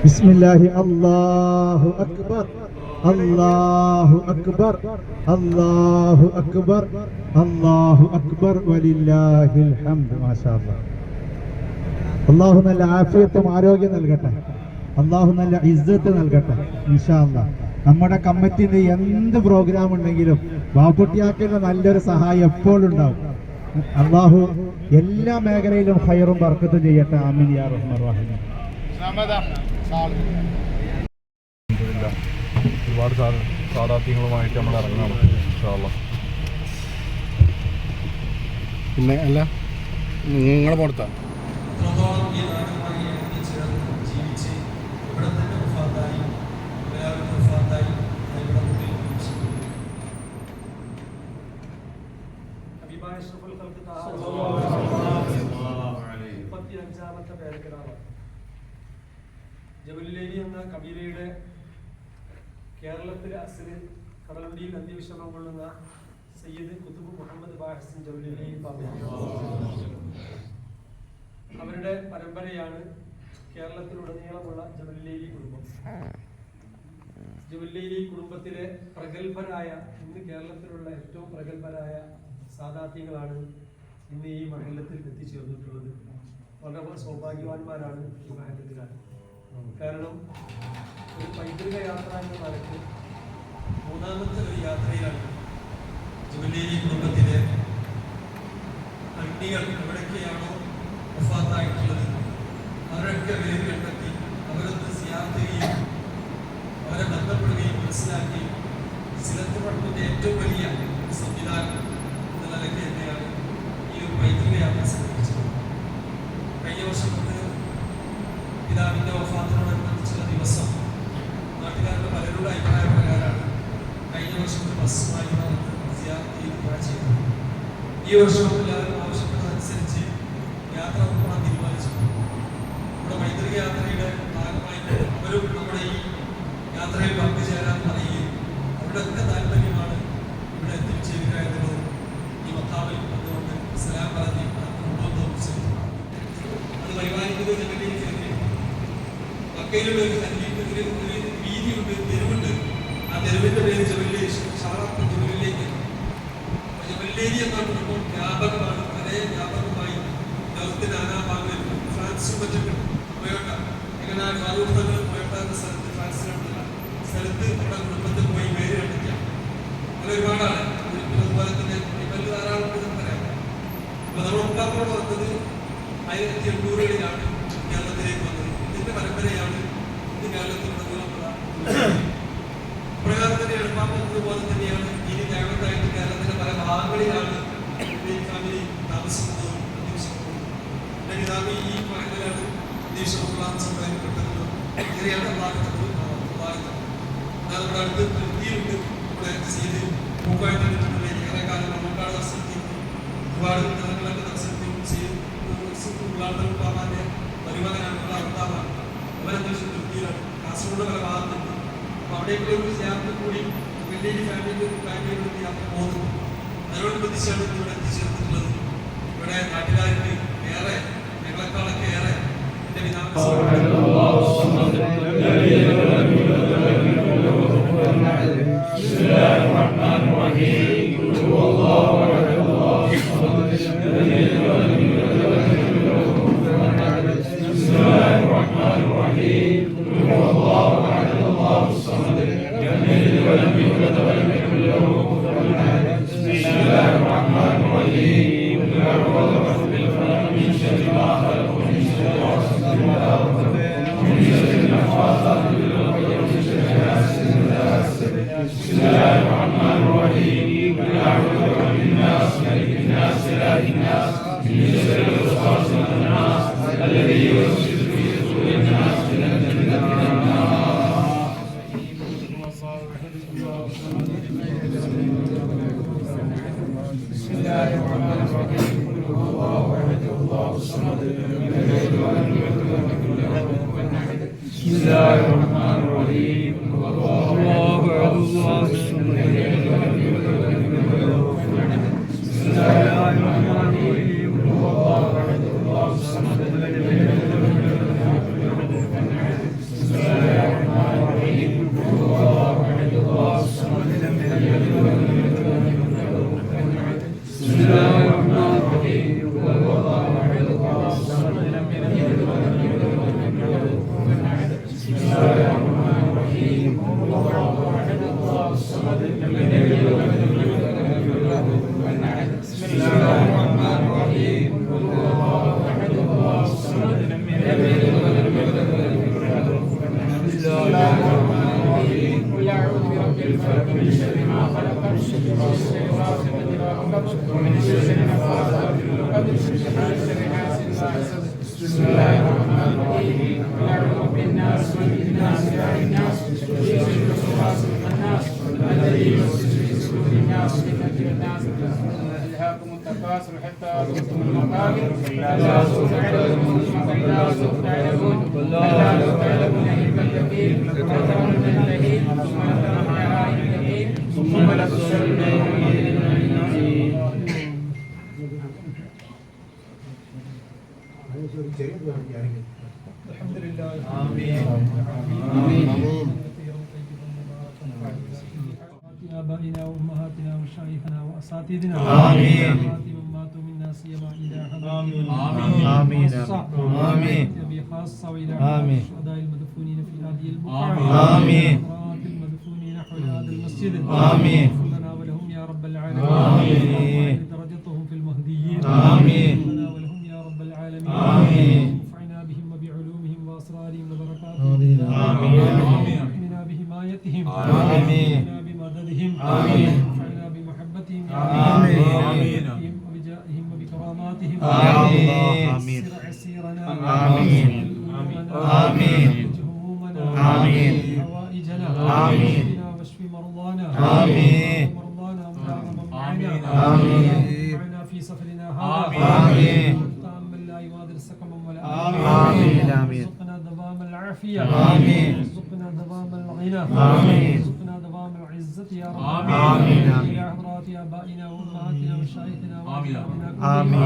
ബിസ്മില്ലാഹി അല്ലാഹു അക്ബർ അല്ലാഹു അക്ബർ അല്ലാഹു അക്ബർ അല്ലാഹു അക്ബർ വലില്ലാഹിൽ ഹംദ്. മാഷാ അല്ലാഹ്. അല്ലാഹു നല്ല ആഫിയത്തും ആരോഗ്യം നൽകട്ടെ. അല്ലാഹു നല്ല ഇസ്സത്ത് നൽകട്ടെ. ഇൻഷാ അല്ലാഹ് നമ്മുടെ കമ്മിറ്റിന്റെ എന്ത് പ്രോഗ്രാം ഉണ്ടെങ്കിലും ബാപ്പുട്ടിയാക്കിന്റെ നല്ലൊരു സഹായം എപ്പോഴും ഉണ്ടാവും. അല്ലാഹു എല്ലാ മേഖലയിലും ഖൈറും ബർക്കത്തും ചെയ്യട്ടെ. ആമീൻ യാ റഹ്മാൻ റഹീം. ഒരുപാട് സാധാർത്ഥ്യങ്ങളുമായിട്ട് നമ്മൾ ഇറങ്ങണം. പിന്നെ അല്ല നിങ്ങളെ പുറത്താ ജബലുല്ലേരി എന്ന കബീലയുടെ കേരളത്തിലെ അസില് കടലുണ്ടിയിൽ അന്ത്യവിശ്രമം കൊള്ളുന്ന സയ്യിദ് കുത്തുബ് മുഹമ്മദ് ബാഹസിൻ ജബലുല്ലേരി അവരുടെ പരമ്പരയാണ് കേരളത്തിലുടനീളമുള്ള ജബലുല്ലേരി കുടുംബം. ജബലുല്ലേരി കുടുംബത്തിലെ പ്രഗത്ഭരായ, ഇന്ന് കേരളത്തിലുള്ള ഏറ്റവും പ്രഗത്ഭരായ സാദാത്യങ്ങളാണ് ഇന്ന് ഈ മഹല്ലത്തിൽ എത്തിച്ചേർന്നിട്ടുള്ളത്. വളരെ സൗഭാഗ്യവാന്മാരാണ് ഈ മഹല്ലത്തിലാണ്. കാരണം ഒരു പൈതൃക യാത്ര എന്ന നിലയ്ക്ക് മൂന്നാമത്തെ ഒരു യാത്രയിലാണ് ജബലുല്ലേരി കുടുംബത്തിലെ അഗ്നികൾ എവിടൊക്കെയാണോ വഫാത്തായിട്ടുള്ളത് അവരൊക്കെ പേര് കണ്ടെത്തി അവരൊന്ന് സിയാർത്ത് ചെയ്യുകയും അവരെ ബന്ധപ്പെടുകയും അതിൻ്റെ ഏറ്റവും വലിയ സംവിധാനം എന്ന നിലയ്ക്ക് തന്നെയാണ് ഈ ഒരു പൈതൃക യാത്ര സംഘടിപ്പിച്ചത്. കഴിഞ്ഞ വർഷം പിതാവിൻ്റെ വഫാത്തിനോടനുബന്ധിച്ചുള്ള ദിവസം നാട്ടുകാരുടെ പലരുടെ അഭിപ്രായ പ്രകാരമാണ് കഴിഞ്ഞ വർഷം ഒരു ബസ്സുമായി ചെയ്തത്. ഈ വർഷം എല്ലാവരും ആവശ്യപ്പെട്ടതനുസരിച്ച് യാത്ര പോകാൻ തീരുമാനിച്ചു. നമ്മുടെ പൈതൃക യാത്രയുടെ ഭാഗമായിട്ട് അവരും നമ്മുടെ ഈ യാത്രയിൽ പങ്കുചേരാൻ പറയുകയും അവരുടെ ഒക്കെ താല്പര്യമാണ് ഇവിടെ എത്തിച്ചേരുക എന്നുള്ളത്. ഈ മക്കാമിൽ അതുകൊണ്ട് സലാം പറഞ്ഞ് അത് പരിപാലിക്കുന്നത് ജമലിലേക്ക് മക്കയിലുള്ള ഒരു വീതിയുണ്ട്, തെരുവുണ്ട്. ആ തെരുവിന്റെ പേര് ജമല്ലേരി, ഷാറാത്ത് ജമലിലേക്ക്. ജമല്ലേരി എന്നാണ് ഇപ്പോൾ വ്യാപകമാണ്, വളരെ വ്യാപകമായി ലോകത്തിന്റെ നാനാഭാഗങ്ങളിൽ ഫ്രാൻസും മറ്റൊക്കെ ടൊയോട്ട എങ്ങനെ കാലൂർത്തങ്ങൾ ടൊയോട്ട എന്ന സ്ഥലത്ത് ഫ്രാൻസിലുള്ള സ്ഥലത്ത് നമ്മുടെ കുടുംബത്തിൽ പോയി പേര് കണ്ടിക്കാം. അങ്ങനെ ഒരുപാടാണ്. അതുപോലെ തന്നെ ഇവര് ധാരാളം നമുക്കറിയാം. അപ്പൊ നമ്മൾ ഉപ്പാക്കോട് വന്നത് 1880-കളിലാണ് കേരളത്തിലേക്ക് വന്നത്. ഇതിന്റെ പരമ്പരയാണ് ഇത് കേരളത്തിലുള്ളതുള്ള പ്രകാരം തന്നെ എളുപ്പം വന്നതുപോലെ തന്നെയാണ് ഇനി ദേവത്തായിട്ട് കേരളത്തിന്റെ പല ഭാഗങ്ങളിലാണ് ഫാമിലി താമസിക്കുന്നതും അന്തരീക്ഷപ്പെടുന്നതും. എന്റെ പിതാവ് ഈ പറയുന്നതിലാണ് അന്തരീക്ഷപ്പെടാൻ സമുദായപ്പെട്ടത്. ഇങ്ങനെയാണ് നമ്മുടെ അടുത്ത് തീരുണ്ട് ഇവിടെ ചെയ്ത് പൂക്കായിട്ട് ഏറെ കാലം മണ്ണാട് ദർശനത്തിൽ ഒരുപാട് സ്ഥലങ്ങളൊക്കെ ദർശനത്തിൽ ചെയ്ത് ഉള്ളാളുടെ പരിപാലനാണ് അർത്താവാണ്. അവരന്തരീക്ഷം തൃപ്തിയിലാണ്. കാസർഗോഡ് പല ഭാഗത്തുണ്ട്. അപ്പൊ അവിടേക്കുള്ള ഒരു യാത്ര കൂടി വലിയ ഫാമിലിയുടെ യാത്ര പോകുന്നു. അതിനോടനുബന്ധിച്ചാണ് ഇവിടെ എത്തിച്ചേർന്നിട്ടുള്ളത്. ഇവിടെ നാട്ടുകാർക്ക് ഏറെ ഞങ്ങളെക്കാളൊക്കെ ഏറെ എന്റെ آبائنا وأمهاتنا ومشايخنا وأساتذتنا آمين ماتوا منا سيما إلى حضرتك آمين آمين بخاصة وإلى الشهداء المدفونين في هذه البقعة آمين المدفونين حول هذا المسجد آمين لنا ولهم يا رب العالمين آمين درجتهم في المهديين آمين لنا ولهم يا رب العالمين آمين انفعنا بهم وبعلومهم وأسرارهم وبركاتهم آمين آمين بحمايتهم آمين بأولادهم آمين. وانفعنا بمحبتهم يا آمين. آمين وبجاههم وبكراماتهم آمين. يسر عسيرنا آمين. آمين. همومنا آمين. حوائجنا آمين. واشف مرضانا آمين. مرضانا ومن معنا آمين. معنا في سفرنا هذا آمين. من لا يغادر سقما ولا آمين. ارزقنا دوام العافية آمين. ارزقنا دوام الغنى آمين. ارزقنا دوام العزة يا رب آمين. إلى حضرات آبائنا وأمهاتنا ومشايخنا وأجدادنا آمين.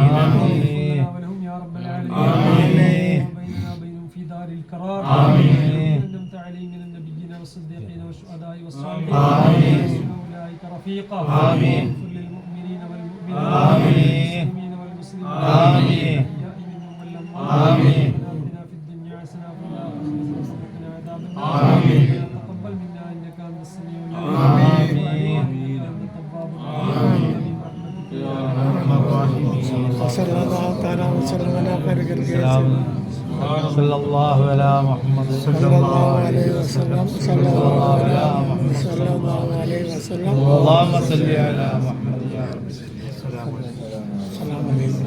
لنا ولهم يا رب العالمين آمين. وبيننا وبينهم في دار القرار آمين. أنعمت عليهم من النبيين والصديقين والشهداء والصالحين آمين. أولئك رفيقا آمين. كل المؤمنين والمؤمنات آمين. والمسلمين والمسلمات آمين. الأحياء منهم والأموات آمين. آتنا في الدنيا حسنة وفي الآخرة حسنة وقنا عذاب النار آمين. تقبل منا إنك أنت السميع آمين. العليم إنك أنت التواب الرحيم برحمتك يا أرحم صلى الله تعالى وسلم على خير خلقه صلى الله على محمد صلى الله عليه وسلم صلى الله على محمد صلى الله عليه وسلم اللهم صل على محمد يا رب. السلام عليكم.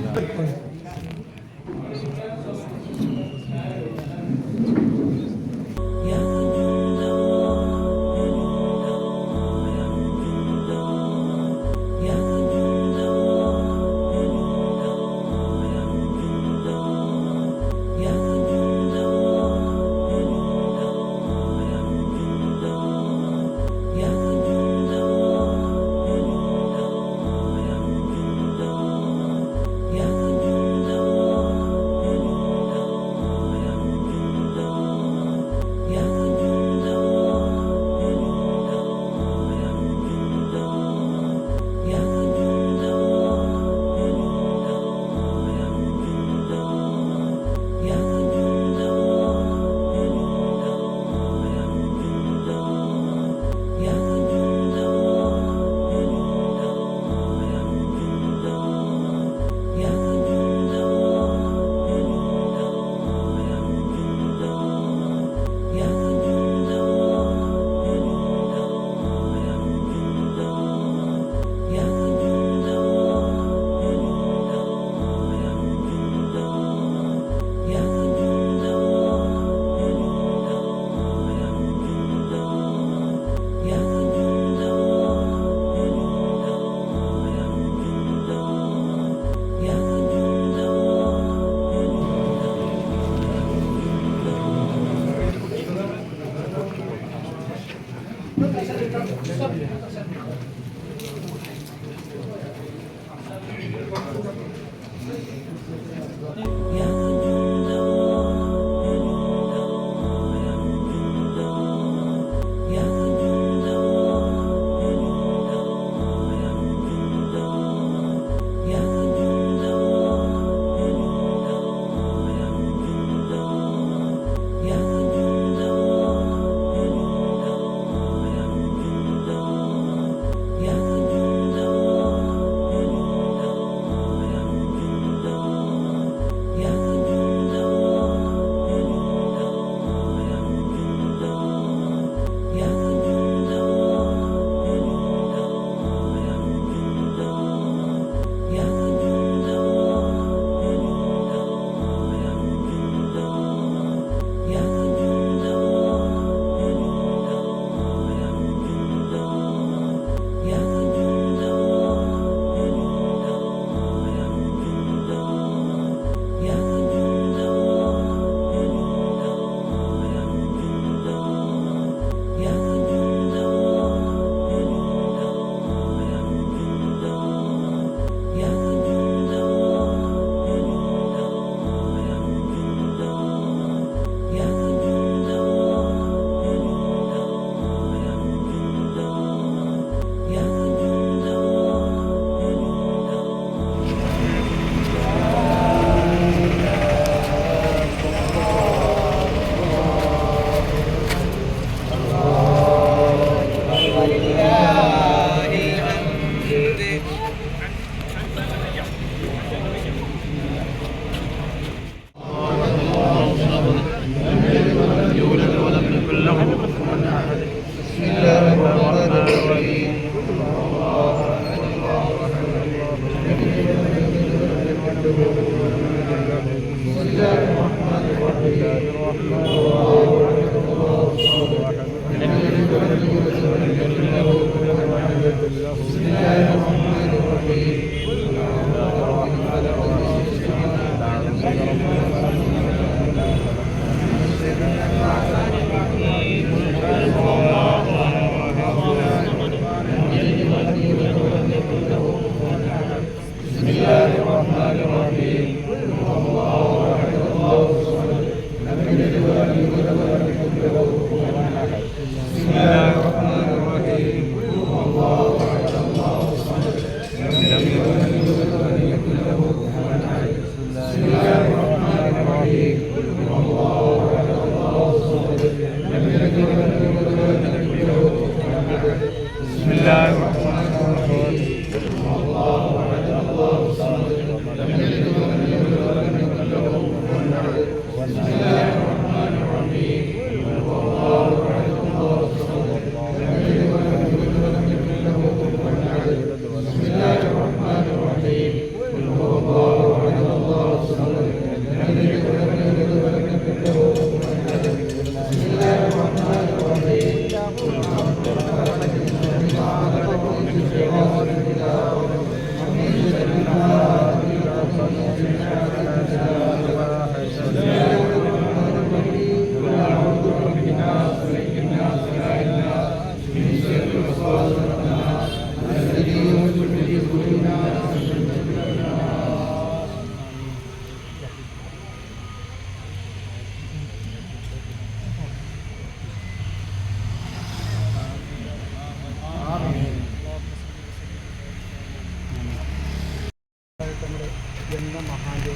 എന്ന മഹാന്റെ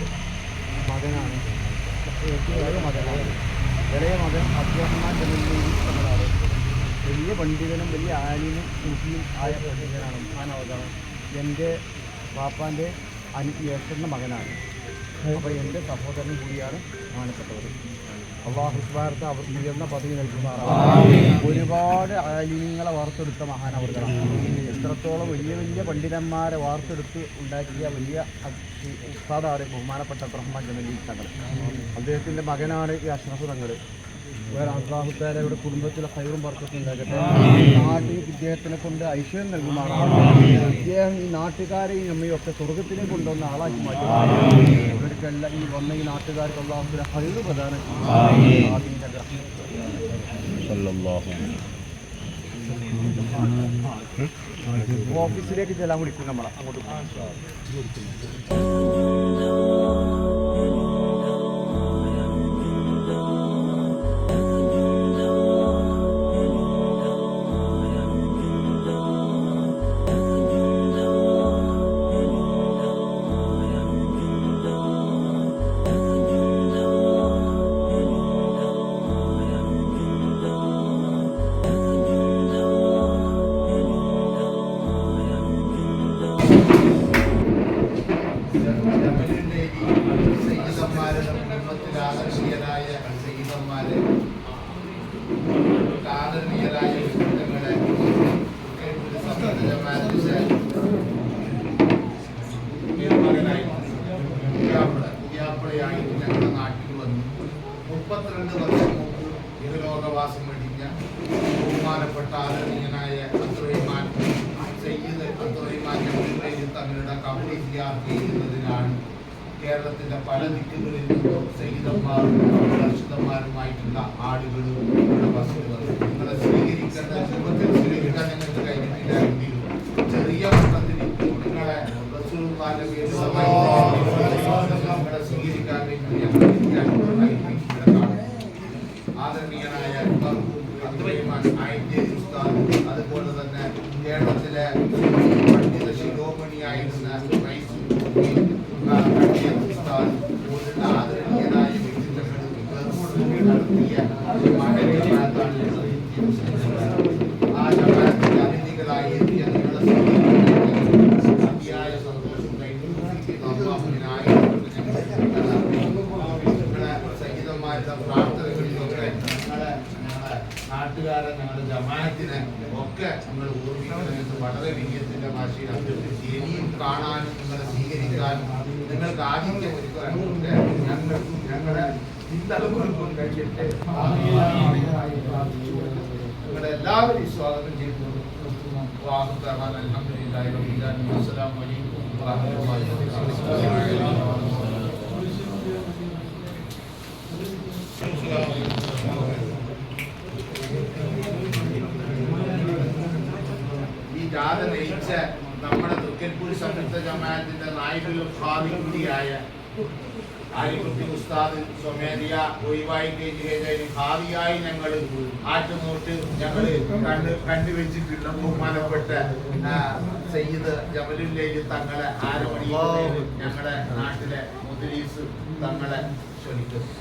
മകനാണ്, മകനാണ്. ഇളയ മകൻ അബ്ദുറഹ്മാൻ ജമീലി എന്നതാണ്. വലിയ പണ്ഡിതനും വലിയ ആലിനും മുസ്ലിം ആയ പണ്ഡിതനാണ് മഹാനവതാണ്. എൻ്റെ പാപ്പാൻ്റെ ജ്യേഷ്ഠൻ്റെ മകനാണ്. അപ്പോൾ എൻ്റെ സഹോദരൻ കൂടിയാണ് ബഹുമാനപ്പെട്ടവർ. അള്ളാഹു സുബ്ഹാനഹു അവർക്ക് ഉയർന്ന പദവി നൽകുമാറാണ്. ഒരുപാട് ആലിമീങ്ങളെ വാർത്തെടുത്ത മഹാനവർകളാണ്. എത്രത്തോളം വലിയ വലിയ പണ്ഡിതന്മാരെ വാർത്തെടുത്ത് ഉണ്ടാക്കിയ വലിയ ഉസ്താദാണ് ബഹുമാനപ്പെട്ട അബ്ദുറഹ്മാൻ ജമീലി തങ്ങൾ. അദ്ദേഹത്തിൻ്റെ മകനാണ് ഈ അഷ്റഫ് തങ്ങൾ. വേറെ അള്ളാഹു തആലയുടെ കുടുംബത്തിലെ ഖൈറും ബർക്കത്തും ഉണ്ടാകട്ടെ. നാട്ടിൽ ഇദ്ദേഹത്തിനെ കൊണ്ട് ഐശ്വര്യം നൽകുമാറാണ്. ഇദ്ദേഹം ഈ നാട്ടുകാരെയും നമ്മയും ഒക്കെ സ്വർഗത്തിലേക്ക് കൊണ്ടുവന്ന ആളാക്കി മാറ്റും. ഇവർക്കെല്ലാം ഈ വന്ന ഈ നാട്ടുകാർക്ക് അള്ളാഹുവിന്റെ ഖൈറ് പ്രദാനം ഓഫീസിലേക്ക് ചെല്ലാൻ വിളിക്കും നമ്മളെ അങ്ങോട്ട്. ഞങ്ങളുടെ നാട്ടിൽ വന്നു 32 വർഷം മുമ്പ് ഇഹലോകവാസം വെടിഞ്ഞ ബഹുമാനപ്പെട്ട ആദരണീയനായ അബ്ദുറഹിമാൻ സയ്യിദ് അബ്ദുറഹിമാൻ ജമീൽ തങ്ങളുടെ കബറി സിയാറത്ത് ചെയ്യുന്നതിനാണ് കേരളത്തിന്റെ പല ദിക്കുകളിൽ നിന്നും സയ്യിദന്മാരും ദർശിതന്മാരുമായിട്ടുള്ള ആളുകളും ഇവിടെ ബസ്സിൽ വന്നു. നിങ്ങളെ സ്വീകരിക്കേണ്ട രൂപത്തിൽ സ്വീകരിക്കാൻ ഞങ്ങൾക്ക് കഴിഞ്ഞിട്ടില്ലായിരുന്നെങ്കിലും ചെറിയ മട്ടത്തിൽ നിങ്ങളെ റസൂലുള്ളാഹിന്റെ പേരിൽ നിങ്ങളെ സ്വീകരിക്കാൻ വേണ്ടി ആദരണീയനായ അബ്ദുറഹിമാൻ ആയിരത്തി ഉസ്താദ്, അതുപോലെ തന്നെ കേരളത്തിലെ പണ്ഡിത ശിരോമണിയായിരുന്ന പോലുള്ള ആദരണീയനായ വ്യക്തിത്വങ്ങൾ നടത്തിയ ആ ജമാഅത്തിന്റെ അതിഥികളായി എത്തിയ നിങ്ങളെ അതിയായ സന്തോഷം നിങ്ങളെ സഹിതന്മാരുടെ പ്രാർത്ഥനകളിലൊക്കെ ഞങ്ങളെ നാട്ടുകാരെ ഞങ്ങളുടെ ജമാഅത്തിനെ ഒക്കെ നമ്മൾ ഓർമ്മിക്കണമെന്ന് വളരെ വിജയത്തിന്റെ ഭാഷയിൽ അഭ്യർത്ഥിച്ച് ഇനിയും കാണാനും നിങ്ങളെ സ്വീകരിക്കാനും നിങ്ങൾക്ക് ആദിത്യം ഒരുക്കാനും ഒക്കെ ഞങ്ങൾക്കും ഞങ്ങളുടെ ഈ തലമുറക്കും കഴിയട്ടെ. എല്ലാവരെയും സ്വാഗതം ചെയ്തു നിർത്തുന്നു. അൽഹംദുലില്ലാഹി റബ്ബിൽ ആലമീൻ. അസ്സലാമു അലൈക്കും വറഹ്മത്തുള്ളാഹി വബറകാതുഹു. ഈ ജാഥ നയിച്ച നമ്മുടെ തൃക്കരിപ്പൂർ സംയുക്ത ജമാഅത്തിന്റെ നായികലും ഹാദിയായ ആലിക്കുട്ടി ഉസ്താദ് സ്വമേധിയ ഒഴിവായി കഴിഞ്ഞ ഹാദിയായി ഞങ്ങൾ ആറ്റുനോട്ട് ഞങ്ങൾ കണ്ടുവെച്ചിട്ടുള്ള ബഹുമാനപ്പെട്ട സയ്യിദ് ജമലുല്ലൈലി തങ്ങളെ ആരമണിയിൽ ഞങ്ങളുടെ നാട്ടിലെ മുദ്രീസ് തങ്ങളെ ക്ഷണിക്കുന്നു.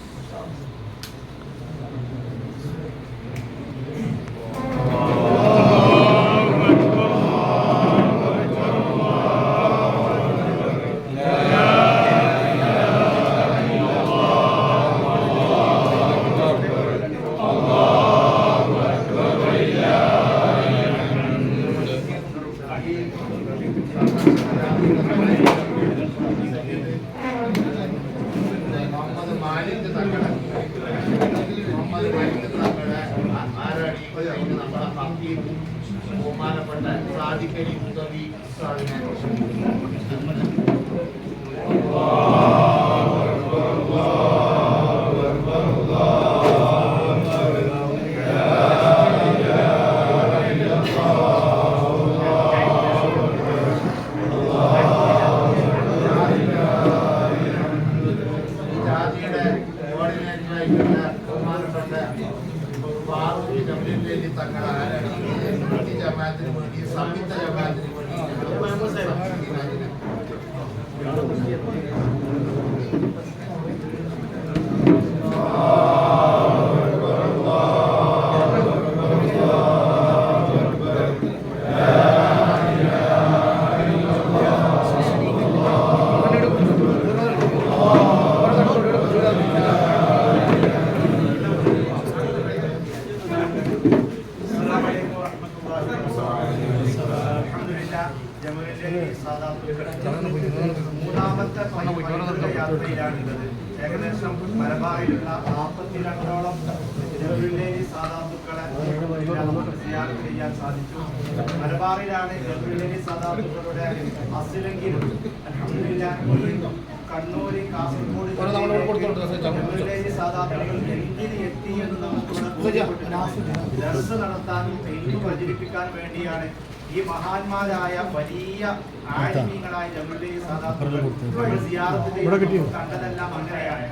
ബഹുമാനപ്പെട്ട സാദിഖലി മുതവി ഉസ്താദിനെ ജാതിയുടെ കോർഡിനേറ്ററായിട്ടുള്ള ബഹുമാനപ്പെട്ട ഫാറൂഖി ജമലുല്ലൈലി തങ്ങളെ ആരാണ് ജമാഅത്തിന് വേണ്ടി സംയുക്ത ജമാഅത്തിന് വേണ്ടി മൂന്നാമത്തെ യാത്രയിലാണുള്ളത്. ഏകദേശം മലബാറിലുള്ള 42ഓളം ജമലുല്ലൈലി സാദാത്തുക്കളെ നമുക്ക് സിയാറത്ത് ചെയ്യാൻ സാധിച്ചു. മലബാറിലാണ് ജമലുല്ലൈലി സാദാത്തുക്കളുടെ അസിലെങ്കിലും അൽഹംദുലില്ലാഹ് കണ്ണൂര് കാസർഗോഡ് ജമലുല്ലൈലി സാദാത്തുക്കൾ എന്തിന് എത്തി എന്ന് നമുക്ക് ദർസ് നടത്താനും ഇൽമു പ്രചരിപ്പിക്കാൻ വേണ്ടിയാണ് ഈ മഹാന്മാരായ വലിയ ആലിമീങ്ങളായ ജമലുല്ലൈലി സാദാത്തുക്കൾ സിയാറത്ത് ചെയ്യുന്നത്. കണ്ടതെല്ലാം അങ്ങനെയാണ്.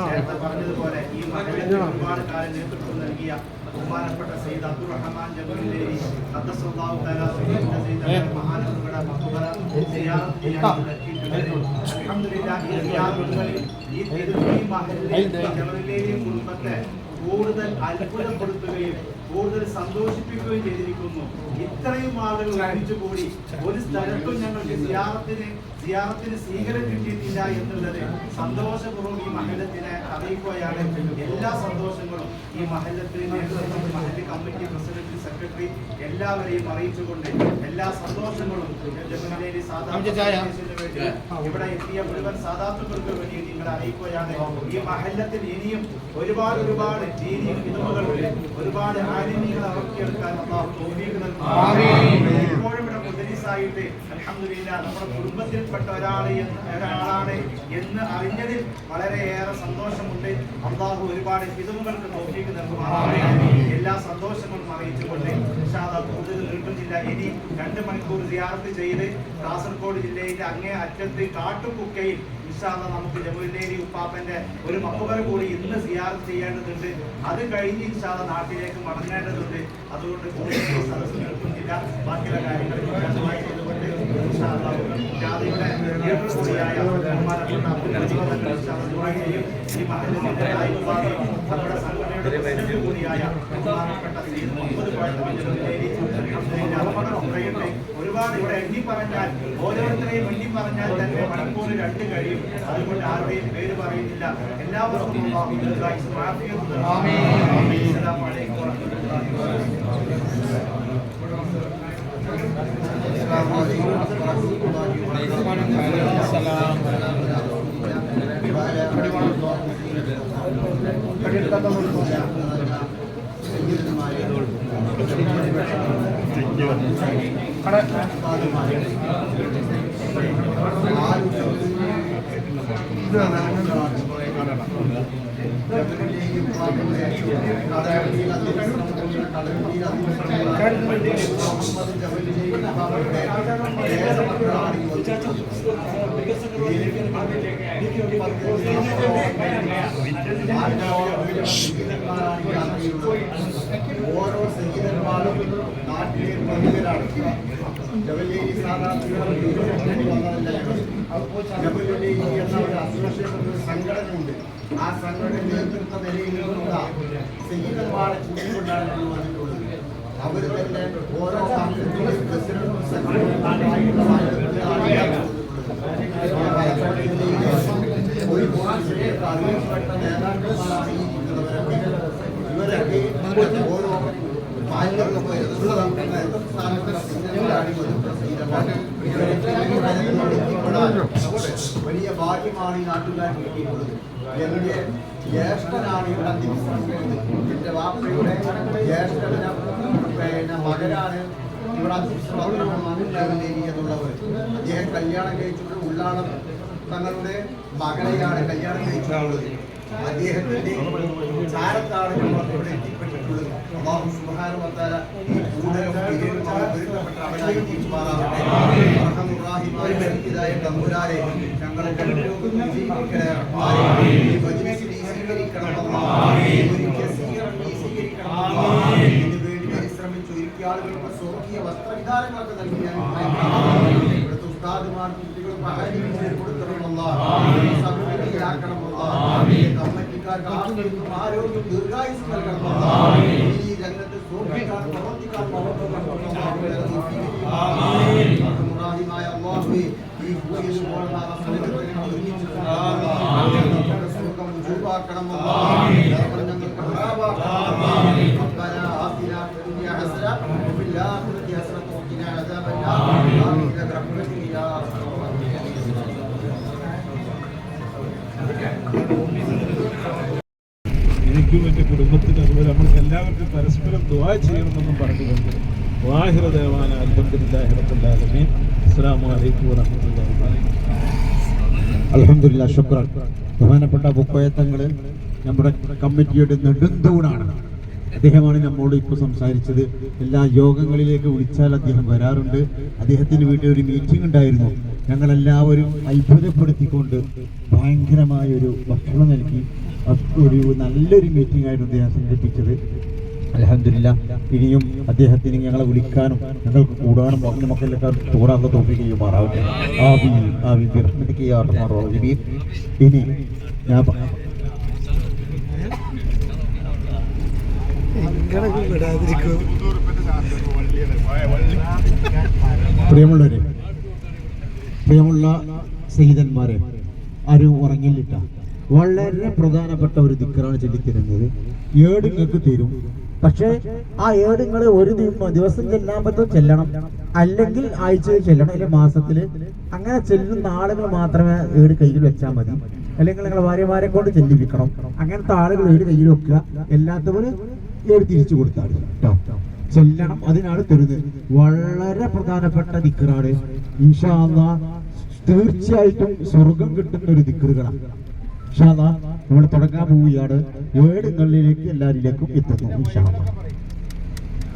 നേരത്തെ പറഞ്ഞതുപോലെ ഈ മഹലിന് ഒരുപാട് കാലം നേതൃത്വം നൽകിയ ബഹുമാനപ്പെട്ട സയ്യിദ് അബ്ദുറഹ്മാൻ ജമലുല്ലൈലി ഖദ്ദസല്ലാഹു തആല സയ്യിദ് മഹാനവറുകളുടെ മഖ്ബറ സിയാറത്ത് ചെയ്യാൻ അൽഹംദുലില്ലാഹ് ഈ സിയാറത്തുകളിൽ ഈ മഹലിൽ ജമലുല്ലൈലി കുടുംബത്തെ കൂടുതൽ അത്ഭുതപ്പെടുത്തുകയും കൂടുതൽ സന്തോഷിപ്പിക്കുകയും ചെയ്തിരിക്കുന്നു. ഇത്രയും ആളുകൾ ഒന്നിച്ചുകൂടി ഒരു സ്ഥലത്തും ഞങ്ങൾക്ക് സിയാറത്തിന് സ്വീകരണം കിട്ടിയിട്ടില്ല എന്നുള്ളത് സന്തോഷപൂർവ്വം ഈ മഹല്ലത്തിനെ അറിയിക്കുകയാണ്. എല്ലാ സന്തോഷങ്ങളും ഈ മഹല്ലത്തിന് മഹല്ല് കമ്മിറ്റി പ്രസിഡന്റ് സെക്രട്ടറി എല്ലാവരെയും അറിയിച്ചുകൊണ്ട് എല്ലാ സന്തോഷങ്ങളും ജമലുല്ലൈലി സാദാത്ത് ഇവിടെ എത്തിയ മുഴുവൻ സാദാത്തുക്കൾക്ക് വേണ്ടി നിങ്ങളെ അറിയിക്കുകയാണ്. ഈ മഹല്ലത്തിൽ ഇനിയും ഒരുപാട് ദീനിയും ഇൽമുകളുണ്ട്. ഒരുപാട് ആലിമീങ്ങളെ വളർത്തിയെടുക്കാൻ അല്ലാഹു തൗഫീഖ് നൽകുന്നു. ഇപ്പോഴും ഇവിടെ മുദരിസായിട്ട് അൽഹംദുലില്ലാഹ് നമ്മുടെ കുടുംബത്തിൽപ്പെട്ട ഒരാളാണ് എന്ന് അറിഞ്ഞതിൽ വളരെയേറെ സന്തോഷമുണ്ട്. അല്ലാഹു ഒരുപാട് ഇൽമുകൾക്ക് തൗഫീഖ് നൽകുമാറാകട്ടെ. എല്ലാ സന്തോഷങ്ങളും അറിയിച്ചുകൊണ്ട് ഇൻഷാ അല്ലാഹ് കൂടുതൽ നീട്ടുന്നില്ല. ഇനി 2 മണിക്കൂർ സിയാറത്ത് ചെയ്ത് കാസർഗോഡ് ജില്ലയിലെ അങ്ങേ അറ്റത്ത് കാട്ടുകുക്കയിൽ ഇൻഷാ അല്ലാഹ് നമുക്ക് ജമലുല്ലൈലി ഉപ്പാപ്പന്റെ ഒരു മഖ്ബറ കൂടി ഇന്ന് സിയാറത്ത് ചെയ്യേണ്ടതുണ്ട്. അത് കഴിഞ്ഞ് ഇൻഷാ അല്ലാഹ് നാട്ടിലേക്ക് മടങ്ങേണ്ടതുണ്ട്. അതുകൊണ്ട് കൂടുതൽ സദസ്സ് നിർത്തുന്നില്ല. ബാക്കിയുള്ള കാര്യങ്ങൾ വിശദമായി ചെയ്തുകൊണ്ട് ഇൻഷാ അല്ലാഹ് ജാതിയുടെ കൂടിയായ ബഹുമാനപ്പെട്ട ഈ മഹല്ലിന്റെ നായികമാരെ നമ്മുടെ സംഘടനയുടെ പ്രസിഡന്റ് കൂടിയായ ബഹുമാനപ്പെട്ട സയ്യിദ് മുഹമ്മദ് കോയത്തൂർ ജമലുല്ലൈലി പറയട്ടെ. ഒരുപാട് ഇവിടെ എണ്ണി പറഞ്ഞാൽ ഓരോരുത്തരെയും എണ്ണി പറഞ്ഞാൽ തന്നെ മണിക്കൂർ 2 കഴിയും. അതുകൊണ്ട് ആരുടെയും പേര് പറയുന്നില്ല. എല്ലാവർക്കും അസ്സലാമു അലൈക്കും വറഹ്മത്തുള്ളാഹി വബറകാതുഹു. സഹോദരന്മാരെ, ഓരോ സഹീദന്മാരും നാട്ടിലെ പ്രമുഖരാണ്. ജബലേരി സാധാരണ ജബലേരി എന്ന ഒരു അസോസിയേഷൻ, ഒരു സംഘടനയുണ്ട്. ആ സംഘടന നേതൃത്വ നിലയിൽ നിന്നുള്ള സഹീദന്മാരെ ചൂണ്ടിക്കൊണ്ടാണ് നമ്മൾ വന്നിട്ടുള്ളത്. അവർ തന്നെ ഓരോ പാർട്ടിയുടെയും പ്രസിഡന്റും സെക്രട്ടറിമാരായിട്ടുള്ള ഒരു അറിയപ്പെട്ട നേതാക്കന്മാരാണ് ഈ ഇരിക്കുന്നവരൊക്കെ. ഇവരൊക്കെ ഓരോ വലിയ ഭാഗ്യമാണ് ഈ നാട്ടുകാർക്ക് കിട്ടിയിട്ടുള്ളത്. എന്റെ ജ്യേഷ്ഠനാണ് ഇവിടെ അന്തിവിശ്രമിക്കുന്നത്. എന്റെ വാപ്പയുടെ ജ്യേഷ്ഠന് മകനാണ് ഇവിടെ അന്തിവിശ്രമം എന്നുള്ളവർ. അദ്ദേഹം കല്യാണം കഴിച്ചിട്ട് ഉള്ളാളം തങ്ങളുടെ മകളെയാണ് കല്യാണം കഴിച്ചിട്ടുള്ളത്. അദ്ദേഹത്തിന്റെ ചാരത്താണ് നമ്മൾ ഇവിടെ എത്തിപ്പെട്ടിട്ടുള്ളത്. അല്ലാഹു സുബ്ഹാനഹു വ തആല ഈ കൂടുതലും പൊരുത്തപ്പെട്ട അവരായി തീരുമാറാവട്ടെ. റഹ്മാനുർ റഹീമായ തമ്പുരാനെ ഞങ്ങളെ വിജയിപ്പിക്കണേ. ഈ മജ്ലിസിൽ സ്വീകരിക്കണം അല്ലാഹ്. ഒരിക്കൽ സ്വീകരിക്കണം അല്ലാഹ്. ഇതിനുവേണ്ടി പരിശ്രമിച്ചു ഒരിക്കൽ ആളുകൾക്ക് സ്വർഗീയ വസ്ത്രവിധാനങ്ങളൊക്കെ നൽകി ഇവിടുത്തെ ഉസ്താദുമാർക്കും കുട്ടികൾക്കും ആരോഗ്യം കൊടുക്കണം അല്ലാഹ്. സൗകര്യമാക്കണം അല്ലാഹ്. കമ്മിറ്റിക്കാർക്ക് ആരോഗ്യം ദീർഘായുസ് നൽകണം അല്ലാഹ്. ഈ രംഗത്ത് സൂക്ഷിക്കാൻ പ്രവർത്തിക്കാൻ റഹ്മാനുർ അല്ലാഹുവേ, ഈ ഭൂമിയിൽ പോലുള്ള അവസരത്തിൽ സ്വർഗം ഉജൂബാക്കണം അല്ലാഹ്. ഞങ്ങൾക്ക് ഹറാബാക്കണം അല്ലാഹ്. ربنا آتنا في الدنيا حسنة وفي الآخرة حسنة وقنا عذاب النار. آمين برحمتك يا أرحم الراحمين. എനിക്കും എൻ്റെ കുടുംബത്തിനും അതുപോലെ നമ്മൾക്ക് എല്ലാവർക്കും പരസ്പരം ദുആ ചെയ്യണമെന്നും പറഞ്ഞുകൊണ്ട് വാഹിറ ദേവാന അൽഹംദുലില്ലാഹി റബ്ബിൽ ആലമീൻ. അസ്സലാമു അലൈക്കും വറഹ്മത്തുള്ളാഹി വബറകാതുഹു. അൽഹംദുലില്ലാഹ്, ശുക്രാൻ. ബഹുമാനപ്പെട്ട ബുക്കോയത്തങ്ങൾ നമ്മുടെ കമ്മിറ്റിയുടെ നെടുന്തൂണാണ്. അദ്ദേഹമാണ് നമ്മോട് ഇപ്പോൾ സംസാരിച്ചത്. എല്ലാ യോഗങ്ങളിലേക്ക് വിളിച്ചാൽ അദ്ദേഹം വരാറുണ്ട്. അദ്ദേഹത്തിന് വീട്ടിൽ ഒരു മീറ്റിംഗ് ഉണ്ടായിരുന്നു. ഞങ്ങളെല്ലാവരും അത്ഭുതപ്പെടുത്തിക്കൊണ്ട് ഭയങ്കരമായൊരു ഭക്ഷണം നൽകി ഒരു നല്ലൊരു മീറ്റിംഗ് ആയിരുന്നു അദ്ദേഹം സംഘടിപ്പിച്ചത്. അൽഹംദുലില്ലാഹ്, ഇനിയും അദ്ദേഹത്തിന് ഞങ്ങളെ വിളിക്കാനും ഞങ്ങൾക്ക് കൂടാനും നമുക്കെല്ലാം കൂടാനുള്ള തോഫീക്ക് ചെയ്യുമാറാവട്ടെ. ആമീൻ ആമീൻ ബിറഹ്മതിക യാ അർഹമർ റഹീമീൻ. ഇനി ഞാൻ പ്രിയമുള്ളവരെ, പ്രിയമുള്ള സയ്യിദന്മാരെ, ആരും ഉറങ്ങില്ലിട്ട വളരെ പ്രധാനപ്പെട്ട ഒരു ദിക്റാണ് ചൊല്ലിത്തരുന്നത്. ഏടുങ്ങൾക്ക് തരും. പക്ഷേ ആ ഏടുങ്ങൾ ഒരു ദിവസം ചെല്ലാൻ പറ്റും ചെല്ലണം, അല്ലെങ്കിൽ ആഴ്ചയിൽ ചെല്ലണം, അല്ലെങ്കിൽ മാസത്തിൽ. അങ്ങനെ ചെല്ലുന്ന ആളുകൾ മാത്രമേ ഏട് കയ്യിൽ വെച്ചാൽ മതി. അല്ലെങ്കിൽ നിങ്ങളെ ഭാര്യമാരെ കൊണ്ട് ചെല്ലിപ്പിക്കണം. അങ്ങനത്തെ ആളുകൾ ഏട് കയ്യിൽ വെക്കുക. എല്ലാത്തവരും ഏട് തിരിച്ചു കൊടുത്താൽ കേട്ടോ, ചെല്ലണം. അതിനാണ് തരുന്നത്. വളരെ പ്രധാനപ്പെട്ട ദിക്റാണ്. ഇൻഷാ അല്ലാഹ് തീർച്ചയായിട്ടും സ്വർഗം കിട്ടുന്ന ഒരു ദിക്റുകളാണ്. ഇൻഷാ അല്ലാഹ് നമ്മൾ തുടങ്ങാൻ പോവുകയാണ്. ഏടുകളിലേക്ക് എല്ലാവരിലേക്കും എത്തുന്നു ഇൻഷാ അല്ലാഹ്.